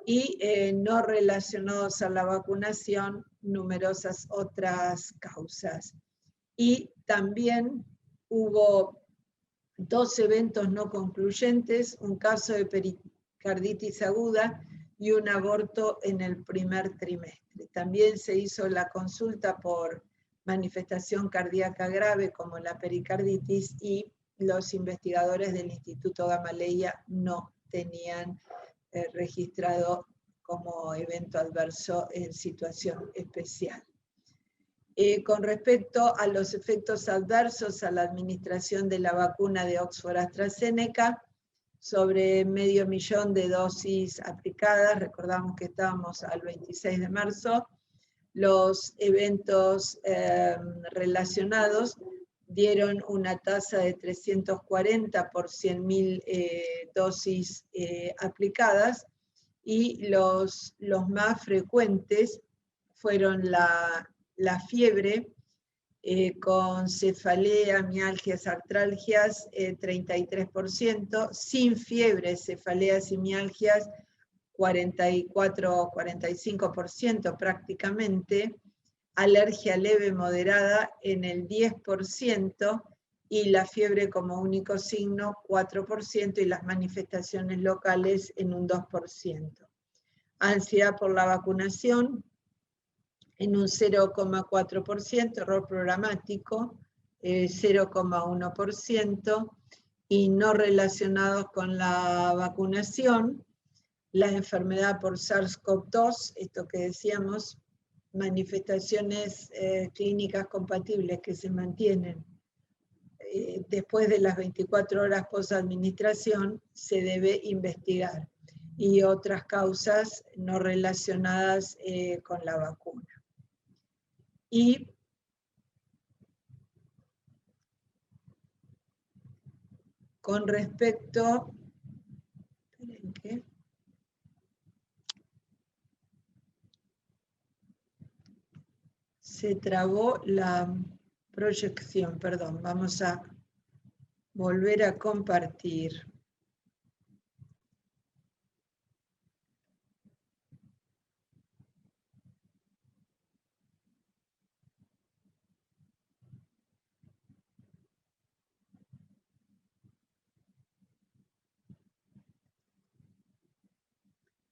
Y no relacionados a la vacunación, numerosas otras causas. Y también hubo 2 eventos no concluyentes, un caso de pericarditis aguda y un aborto en el primer trimestre. También se hizo la consulta por manifestación cardíaca grave como la pericarditis, y los investigadores del Instituto Gamaleya no tenían registrado como evento adverso en situación especial. Con respecto a los efectos adversos a la administración de la vacuna de Oxford AstraZeneca, sobre 500.000 de dosis aplicadas, recordamos que estábamos al 26 de marzo, los eventos relacionados dieron una tasa de 340 por 100.000 dosis aplicadas, y los más frecuentes fueron la fiebre, con cefalea, mialgias, artralgias, 33%, sin fiebre, cefaleas y mialgias, 44-45% prácticamente, alergia leve moderada en el 10%, y la fiebre como único signo 4%, y las manifestaciones locales en un 2%. Ansiedad por la vacunación en un 0,4%, error programático 0,1%, y no relacionados con la vacunación, la enfermedad por SARS-CoV-2, esto que decíamos, manifestaciones clínicas compatibles que se mantienen después de las 24 horas post-administración, se debe investigar, y otras causas no relacionadas con la vacuna. Y con respecto, esperen que se trabó la proyección, perdón, vamos a volver a compartir.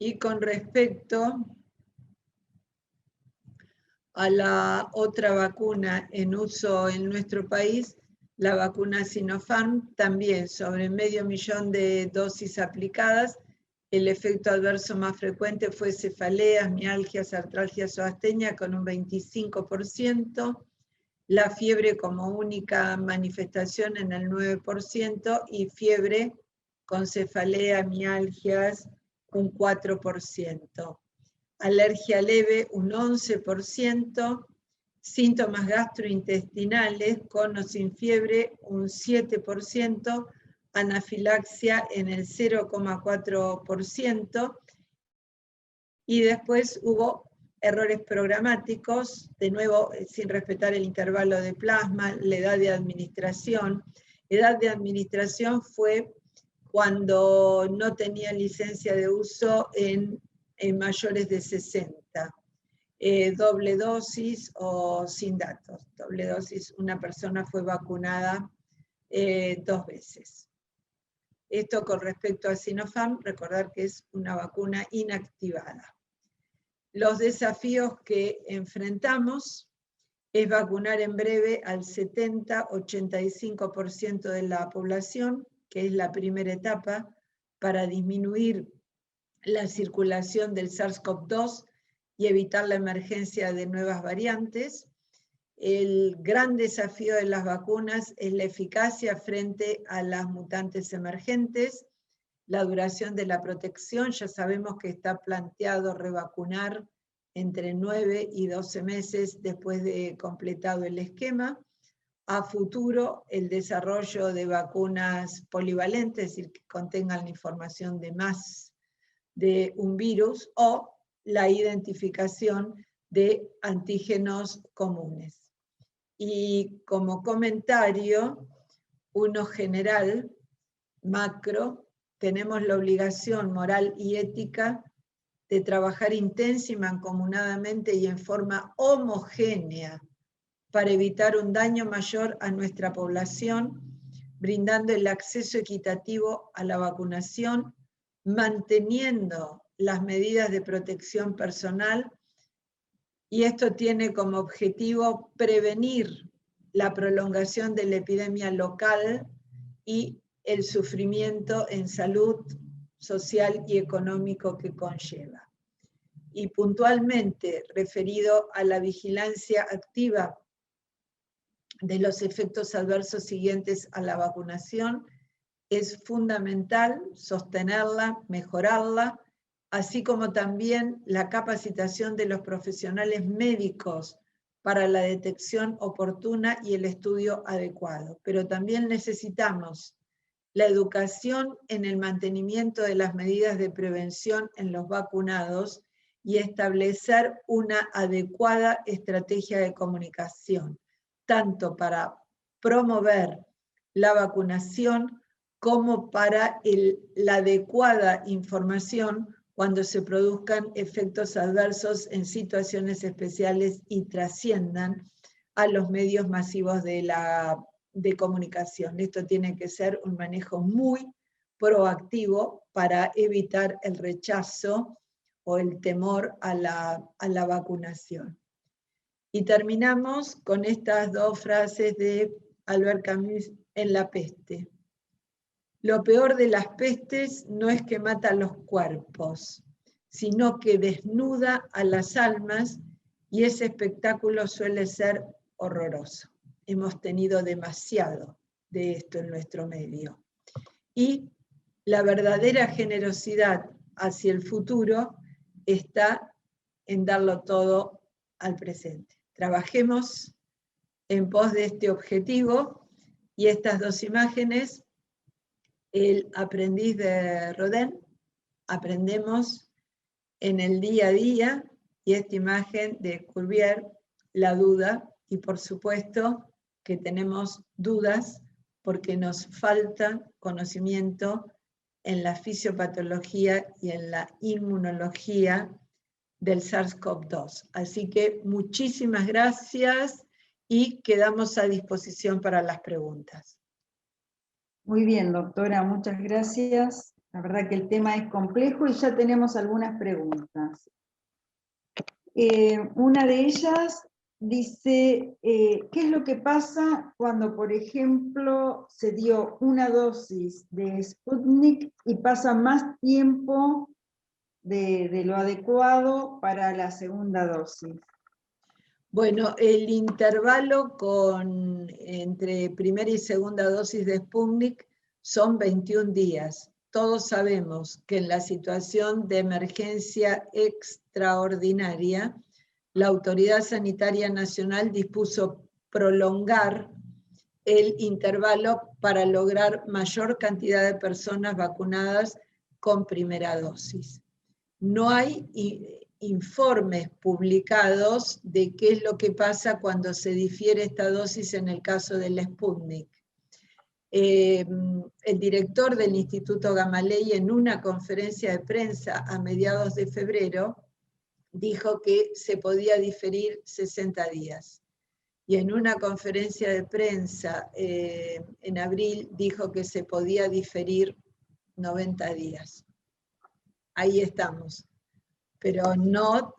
Y con respecto a la otra vacuna en uso en nuestro país, la vacuna Sinopharm, también sobre 500.000 de dosis aplicadas, el efecto adverso más frecuente fue cefaleas, mialgias, artralgias o astenia con un 25%, la fiebre como única manifestación en el 9%, y fiebre con cefalea, mialgias, un 4%. Alergia leve, un 11%, síntomas gastrointestinales con o sin fiebre, un 7%, anafilaxia en el 0,4%, y después hubo errores programáticos, de nuevo sin respetar el intervalo de plasma, la edad de administración. Edad de administración fue cuando no tenía licencia de uso en mayores de 60. Doble dosis o sin datos. Doble dosis, una persona fue vacunada 2 veces. Esto con respecto a Sinopharm, recordar que es una vacuna inactivada. Los desafíos que enfrentamos es vacunar en breve al 70-85% de la población, que es la primera etapa, para disminuir la circulación del SARS-CoV-2 y evitar la emergencia de nuevas variantes. El gran desafío de las vacunas es la eficacia frente a las mutantes emergentes, la duración de la protección. Ya sabemos que está planteado revacunar entre 9 y 12 meses después de completado el esquema. A futuro, el desarrollo de vacunas polivalentes, es decir, que contengan la información de más de un virus, o la identificación de antígenos comunes. Y como comentario, uno general, macro, tenemos la obligación moral y ética de trabajar intensa y mancomunadamente y en forma homogénea para evitar un daño mayor a nuestra población, brindando el acceso equitativo a la vacunación, manteniendo las medidas de protección personal, y esto tiene como objetivo prevenir la prolongación de la epidemia local y el sufrimiento en salud social y económico que conlleva. y puntualmente referido a la vigilancia activa de los efectos adversos siguientes a la vacunación, es fundamental sostenerla, mejorarla, así como también la capacitación de los profesionales médicos para la detección oportuna y el estudio adecuado. Pero también necesitamos la educación en el mantenimiento de las medidas de prevención en los vacunados y establecer una adecuada estrategia de comunicación, tanto para promover la vacunación como para la adecuada información cuando se produzcan efectos adversos en situaciones especiales y trasciendan a los medios masivos de comunicación. Esto tiene que ser un manejo muy proactivo para evitar el rechazo o el temor a la vacunación. Y terminamos con estas dos frases de Albert Camus en La peste. Lo peor de las pestes no es que mata los cuerpos, sino que desnuda a las almas, y ese espectáculo suele ser horroroso. Hemos tenido demasiado de esto en nuestro medio. Y la verdadera generosidad hacia el futuro está en darlo todo al presente. Trabajemos en pos de este objetivo, y estas dos imágenes, el aprendiz de Rodin, aprendemos en el día a día, y esta imagen de Cuvier, la duda, y por supuesto que tenemos dudas porque nos falta conocimiento en la fisiopatología y en la inmunología del SARS-CoV-2. Así que muchísimas gracias y quedamos a disposición para las preguntas. Muy bien, doctora, muchas gracias. La verdad que el tema es complejo y ya tenemos algunas preguntas. Una de ellas dice, ¿qué es lo que pasa cuando, por ejemplo, se dio una dosis de Sputnik y pasa más tiempo de lo adecuado para la segunda dosis? Bueno, el intervalo entre primera y segunda dosis de Sputnik son 21 días. Todos sabemos que en la situación de emergencia extraordinaria, la Autoridad Sanitaria Nacional dispuso prolongar el intervalo para lograr mayor cantidad de personas vacunadas con primera dosis. No hay informes publicados de qué es lo que pasa cuando se difiere esta dosis en el caso del Sputnik. El director del Instituto Gamaleya, en una conferencia de prensa a mediados de febrero, dijo que se podía diferir 60 días. Y en una conferencia de prensa en abril dijo que se podía diferir 90 días. Ahí estamos. Pero no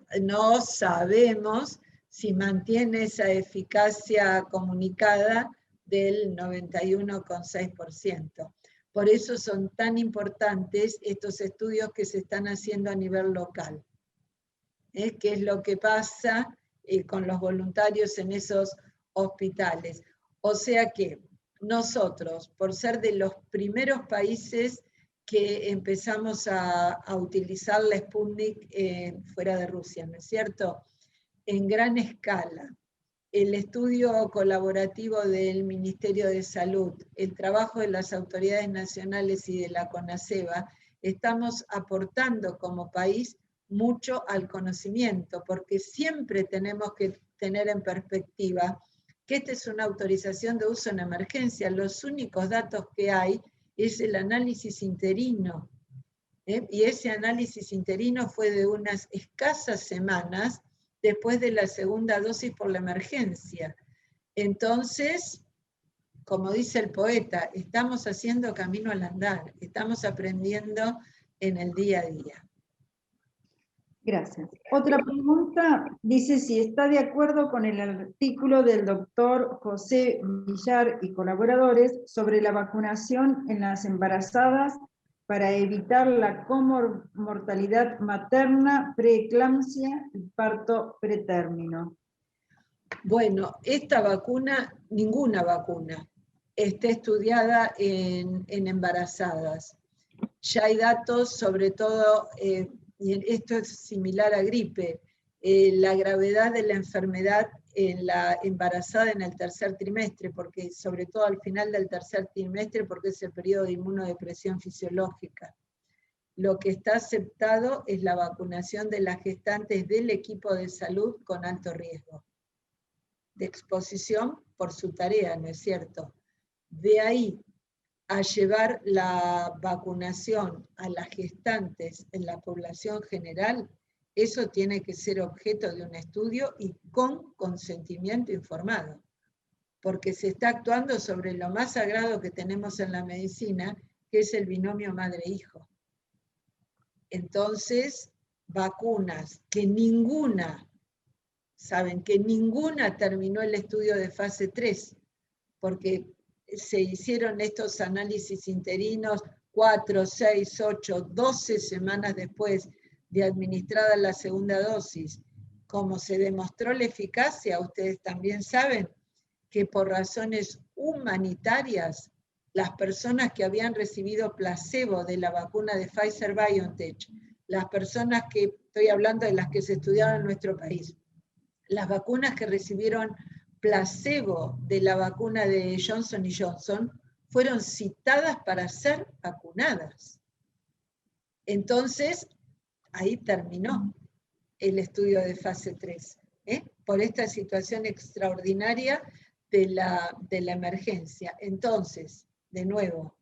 sabemos si mantiene esa eficacia comunicada del 91,6%. Por eso son tan importantes estos estudios que se están haciendo a nivel local. ¿Qué es lo que pasa con los voluntarios en esos hospitales? O sea que nosotros, por ser de los primeros países que empezamos a utilizar la Sputnik fuera de Rusia, ¿no es cierto? En gran escala, el estudio colaborativo del Ministerio de Salud, el trabajo de las autoridades nacionales y de la CONASEBA, estamos aportando como país mucho al conocimiento, porque siempre tenemos que tener en perspectiva que esta es una autorización de uso en emergencia. Los únicos datos que hay es el análisis interino, y ese análisis interino fue de unas escasas semanas después de la segunda dosis por la emergencia. Entonces, como dice el poeta, estamos haciendo camino al andar, estamos aprendiendo en el día a día. Gracias. Otra pregunta dice si está de acuerdo con el artículo del doctor José Villar y colaboradores sobre la vacunación en las embarazadas para evitar la comortalidad materna, preeclampsia y parto pretérmino? Bueno, esta vacuna, ninguna vacuna, está estudiada en embarazadas. Ya hay datos, sobre todo, y esto es similar a gripe, la gravedad de la enfermedad en la embarazada en el tercer trimestre, porque sobre todo al final del tercer trimestre, porque es el periodo de inmunodepresión fisiológica. Lo que está aceptado es la vacunación de las gestantes del equipo de salud con alto riesgo de exposición por su tarea, ¿no es cierto? De ahí a llevar la vacunación a las gestantes en la población general, eso tiene que ser objeto de un estudio y con consentimiento informado, porque se está actuando sobre lo más sagrado que tenemos en la medicina, que es el binomio madre-hijo. Entonces, vacunas que ninguna, saben que ninguna terminó el estudio de fase 3, porque se hicieron estos análisis interinos 4, 6, 8, 12 semanas después de administrada la segunda dosis. Como se demostró la eficacia, ustedes también saben que por razones humanitarias, las personas que habían recibido placebo de la vacuna de Pfizer-BioNTech, las personas que, estoy hablando de las que se estudiaron en nuestro país, las vacunas que recibieron placebo de la vacuna de Johnson & Johnson fueron citadas para ser vacunadas. Entonces, ahí terminó el estudio de fase 3, por esta situación extraordinaria de la emergencia. Entonces, de nuevo,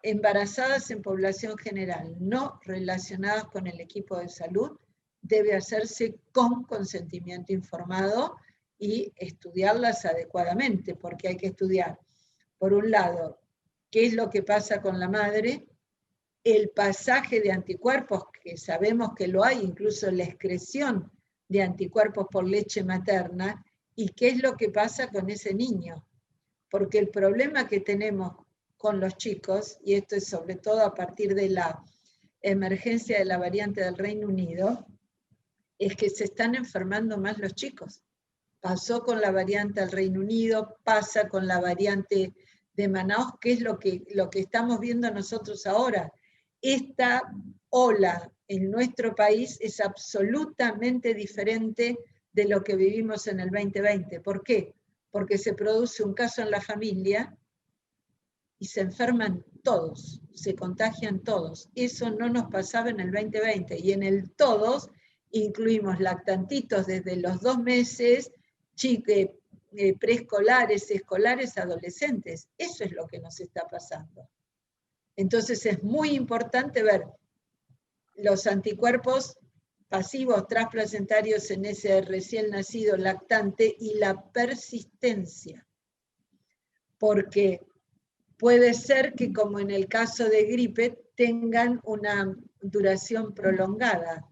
embarazadas en población general, no relacionadas con el equipo de salud, debe hacerse con consentimiento informado y estudiarlas adecuadamente, porque hay que estudiar, por un lado, qué es lo que pasa con la madre, el pasaje de anticuerpos, que sabemos que lo hay, incluso la excreción de anticuerpos por leche materna, y qué es lo que pasa con ese niño. Porque el problema que tenemos con los chicos, y esto es sobre todo a partir de la emergencia de la variante del Reino Unido, es que se están enfermando más los chicos. Pasó con la variante del Reino Unido, pasa con la variante de Manaus, que es lo que estamos viendo nosotros ahora. Esta ola en nuestro país es absolutamente diferente de lo que vivimos en el 2020. ¿Por qué? Porque se produce un caso en la familia y se enferman todos, se contagian todos. Eso no nos pasaba en el 2020, y en el todos incluimos lactantitos desde los 2 meses, preescolares, escolares, adolescentes. Eso es lo que nos está pasando. Entonces es muy importante ver los anticuerpos pasivos transplacentarios en ese recién nacido lactante y la persistencia. Porque puede ser que, como en el caso de gripe, tengan una duración prolongada.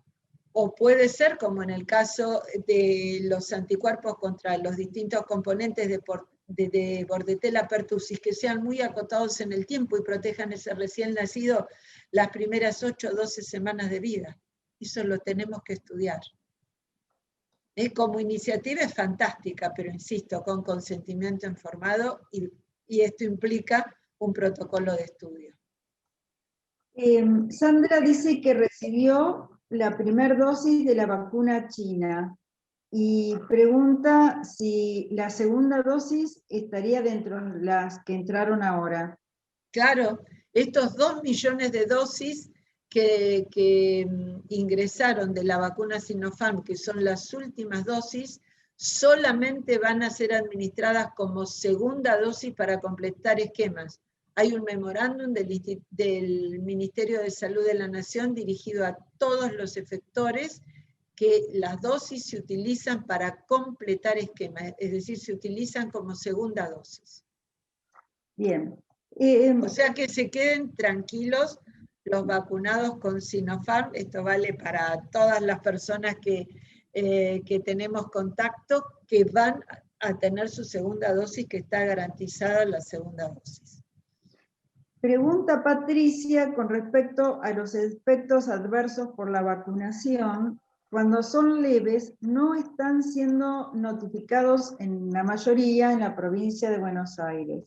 O puede ser, como en el caso de los anticuerpos contra los distintos componentes de Bordetella pertussis, que sean muy acotados en el tiempo y protejan ese recién nacido las primeras 8 o 12 semanas de vida. Eso lo tenemos que estudiar. Como iniciativa es fantástica, pero insisto, con consentimiento informado, y esto implica un protocolo de estudio. Sandra dice que recibió la primera dosis de la vacuna china y pregunta si la segunda dosis estaría dentro de las que entraron ahora. Claro, estos 2 millones de dosis que ingresaron de la vacuna Sinopharm, que son las últimas dosis, solamente van a ser administradas como segunda dosis para completar esquemas. Hay un memorándum del Ministerio de Salud de la Nación dirigido a todos los efectores, que las dosis se utilizan para completar esquemas, es decir, se utilizan como segunda dosis. Bien. O sea que se queden tranquilos los vacunados con Sinopharm. Esto vale para todas las personas que tenemos contacto, que van a tener su segunda dosis, que está garantizada la segunda dosis. Pregunta Patricia con respecto a los efectos adversos por la vacunación. Cuando son leves, no están siendo notificados en la mayoría en la provincia de Buenos Aires.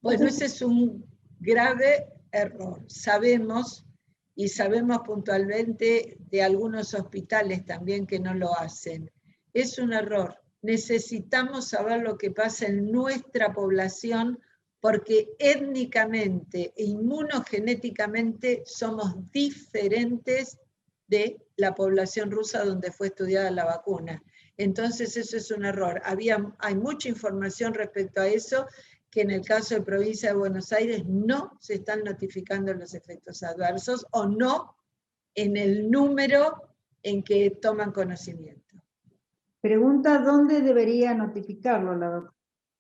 Bueno, ese es un grave error. Sabemos, y sabemos puntualmente de algunos hospitales también que no lo hacen. Es un error. Necesitamos saber lo que pasa en nuestra población porque étnicamente e inmunogenéticamente somos diferentes de la población rusa donde fue estudiada la vacuna. Entonces eso es un error. Hay mucha información respecto a eso, que en el caso de provincia de Buenos Aires no se están notificando los efectos adversos o no en el número en que toman conocimiento. Pregunta dónde debería notificarlo la doctora.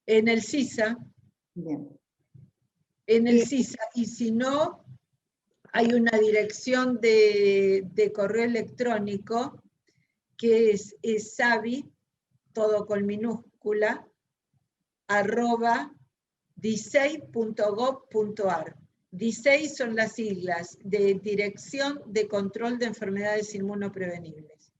En el CISA. Bien. En el CISA, y si no, hay una dirección de correo electrónico que es savi, todo con minúscula, @disei.gov.ar. DISEI son las siglas de Dirección de Control de Enfermedades Inmunoprevenibles.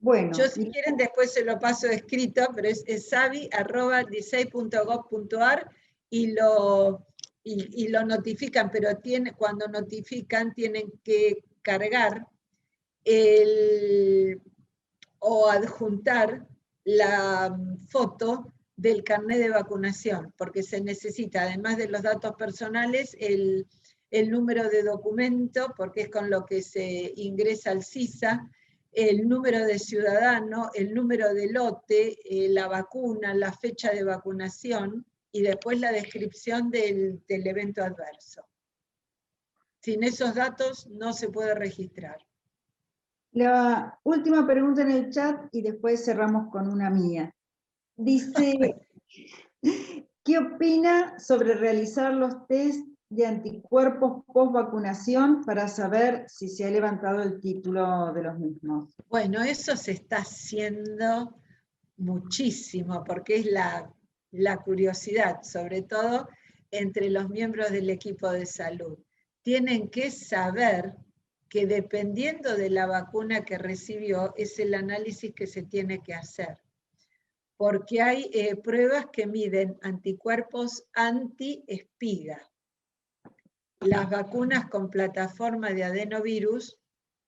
Bueno, yo si quieren después se lo paso escrito, pero es savi@disei.gov.ar y lo notifican, pero cuando notifican tienen que cargar o adjuntar la foto del carnet de vacunación, porque se necesita, además de los datos personales, el número de documento, porque es con lo que se ingresa al CISA, el número de ciudadano, el número de lote, la vacuna, la fecha de vacunación, y después la descripción del evento adverso. Sin esos datos no se puede registrar. La última pregunta en el chat y después cerramos con una mía. Dice, ¿qué opina sobre realizar los test de anticuerpos post vacunación para saber si se ha levantado el título de los mismos? Bueno, eso se está haciendo muchísimo, porque es la curiosidad, sobre todo entre los miembros del equipo de salud. Tienen que saber que dependiendo de la vacuna que recibió, es el análisis que se tiene que hacer. Porque hay pruebas que miden anticuerpos anti-espiga. Las vacunas con plataforma de adenovirus,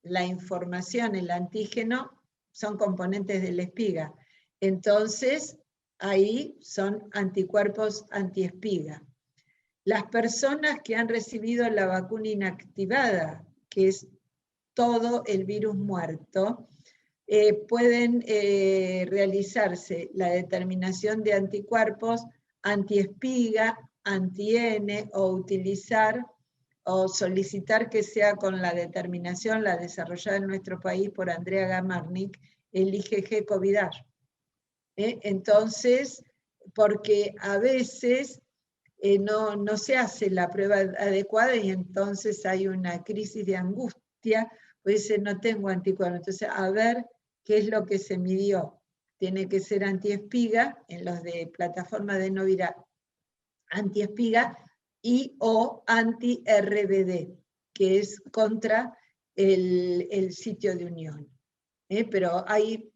la información, el antígeno, son componentes de la espiga. Entonces, ahí son anticuerpos anti-espiga. Las personas que han recibido la vacuna inactivada, que es todo el virus muerto, pueden realizarse la determinación de anticuerpos anti-espiga, anti-N, o utilizar o solicitar que sea con la determinación, la desarrollada en nuestro país por Andrea Gamarnik, el IgG Covidar. Entonces, porque a veces no se hace la prueba adecuada y entonces hay una crisis de angustia, pues dice, no tengo anticuerpos. Entonces, a ver qué es lo que se midió. Tiene que ser anti-espiga, en los de plataforma de no viral, anti-espiga, y o anti-RBD, que es contra el sitio de unión. Pero hay,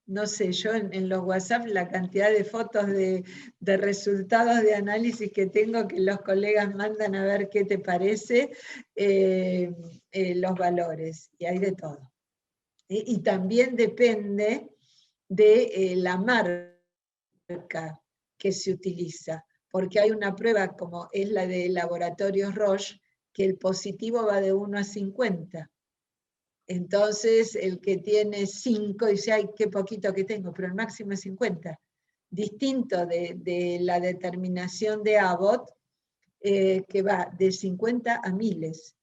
no sé, yo en los WhatsApp la cantidad de fotos de resultados de análisis que tengo, que los colegas mandan a ver qué te parece, los valores, y hay de todo. Y también depende de la marca que se utiliza, porque hay una prueba como es la de Laboratorios Roche, que el positivo va de 1 a 50. Entonces el que tiene 5 dice, ay, qué poquito que tengo, pero el máximo es 50. Distinto de la determinación de Abbott, que va de 50 a miles.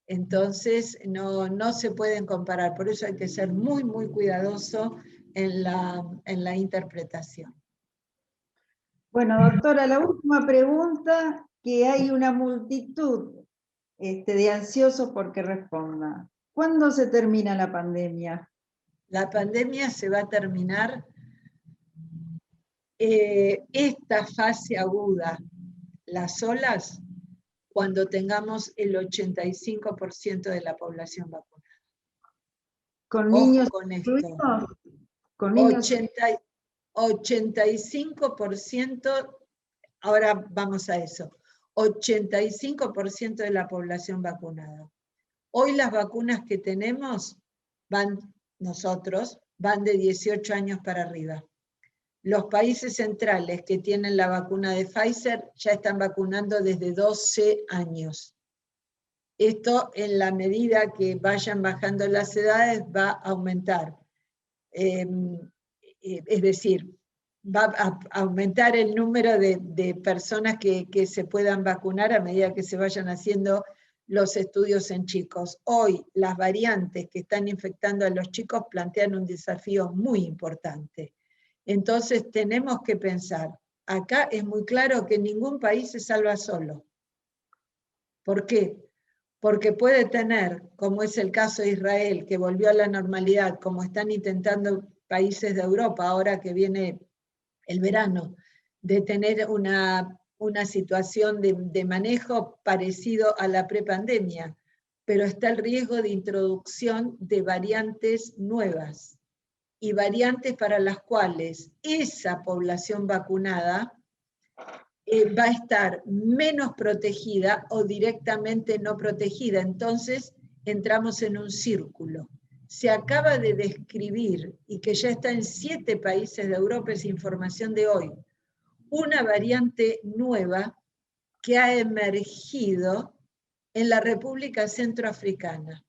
Entonces no se pueden comparar, por eso hay que ser muy, muy cuidadoso en la interpretación. Bueno, doctora, la última pregunta, que hay una multitud de ansiosos por que responda. ¿Cuándo se termina la pandemia? La pandemia se va a terminar, esta fase aguda, las olas, cuando tengamos el 85% de la población vacunada. ¿Con niños con esto. incluidos? ¿Con niños? 85%, ahora vamos a eso, 85% de la población vacunada. Hoy las vacunas que tenemos van de 18 años para arriba. Los países centrales que tienen la vacuna de Pfizer ya están vacunando desde 12 años. Esto, en la medida que vayan bajando las edades, va a aumentar. Es decir, va a aumentar el número de personas que se puedan vacunar a medida que se vayan haciendo los estudios en chicos. Hoy, las variantes que están infectando a los chicos plantean un desafío muy importante. Entonces, tenemos que pensar, acá es muy claro que ningún país se salva solo. ¿Por qué? Porque puede tener, como es el caso de Israel, que volvió a la normalidad, como están intentando países de Europa, ahora que viene el verano, de tener una situación de manejo parecido a la prepandemia, pero está el riesgo de introducción de variantes nuevas, y variantes para las cuales esa población vacunada va a estar menos protegida o directamente no protegida. Entonces entramos en un círculo. Se acaba de describir, y que ya está en 7 países de Europa, es información de hoy, una variante nueva que ha emergido en la República Centroafricana.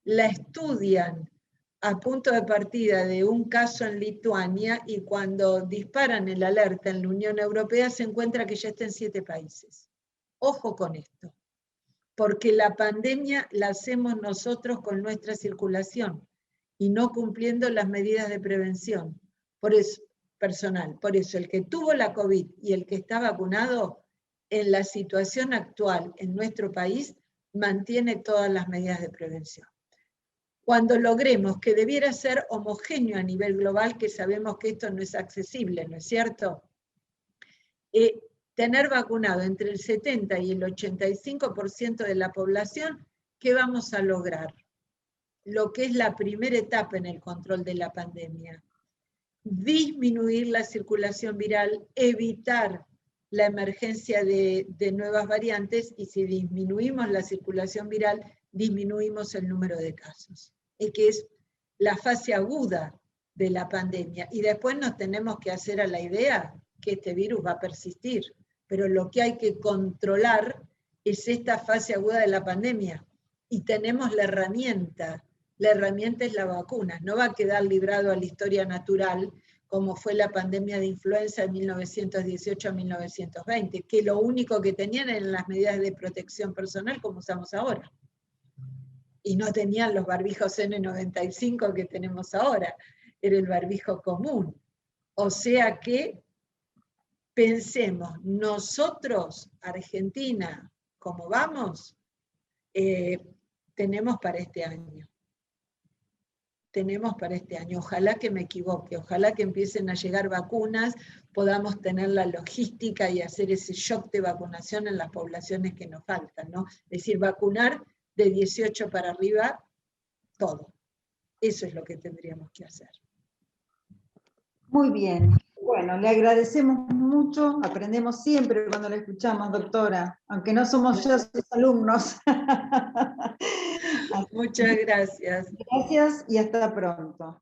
La estudian a punto de partida de un caso en Lituania, y cuando disparan el alerta en la Unión Europea se encuentra que ya está en 7 países. Ojo con esto, porque la pandemia la hacemos nosotros con nuestra circulación y no cumpliendo las medidas de prevención. Por eso, personal, por eso el que tuvo la COVID y el que está vacunado, en la situación actual en nuestro país, mantiene todas las medidas de prevención. Cuando logremos, que debiera ser homogéneo a nivel global, que sabemos que esto no es accesible, ¿no es cierto? Tener vacunado entre el 70 y el 85% de la población, ¿qué vamos a lograr? Lo que es la primera etapa en el control de la pandemia. Disminuir la circulación viral, evitar la emergencia de nuevas variantes, y si disminuimos la circulación viral, disminuimos el número de casos. Es que es la fase aguda de la pandemia, y después nos tenemos que hacer a la idea que este virus va a persistir, pero lo que hay que controlar es esta fase aguda de la pandemia, y tenemos la herramienta es la vacuna. No va a quedar librado a la historia natural como fue la pandemia de influenza de 1918 a 1920, que lo único que tenían eran las medidas de protección personal como usamos ahora. Y no tenían los barbijos N95 que tenemos ahora, era el barbijo común. O sea que pensemos, nosotros, Argentina, como vamos, tenemos para este año. Tenemos para este año. Ojalá que me equivoque, ojalá que empiecen a llegar vacunas, podamos tener la logística y hacer ese shock de vacunación en las poblaciones que nos faltan, ¿no? Es decir, vacunar de 18 para arriba, todo. Eso es lo que tendríamos que hacer. Muy bien. Bueno, le agradecemos mucho, aprendemos siempre cuando la escuchamos, doctora, aunque no somos ya sus alumnos. Muchas gracias. Gracias y hasta pronto.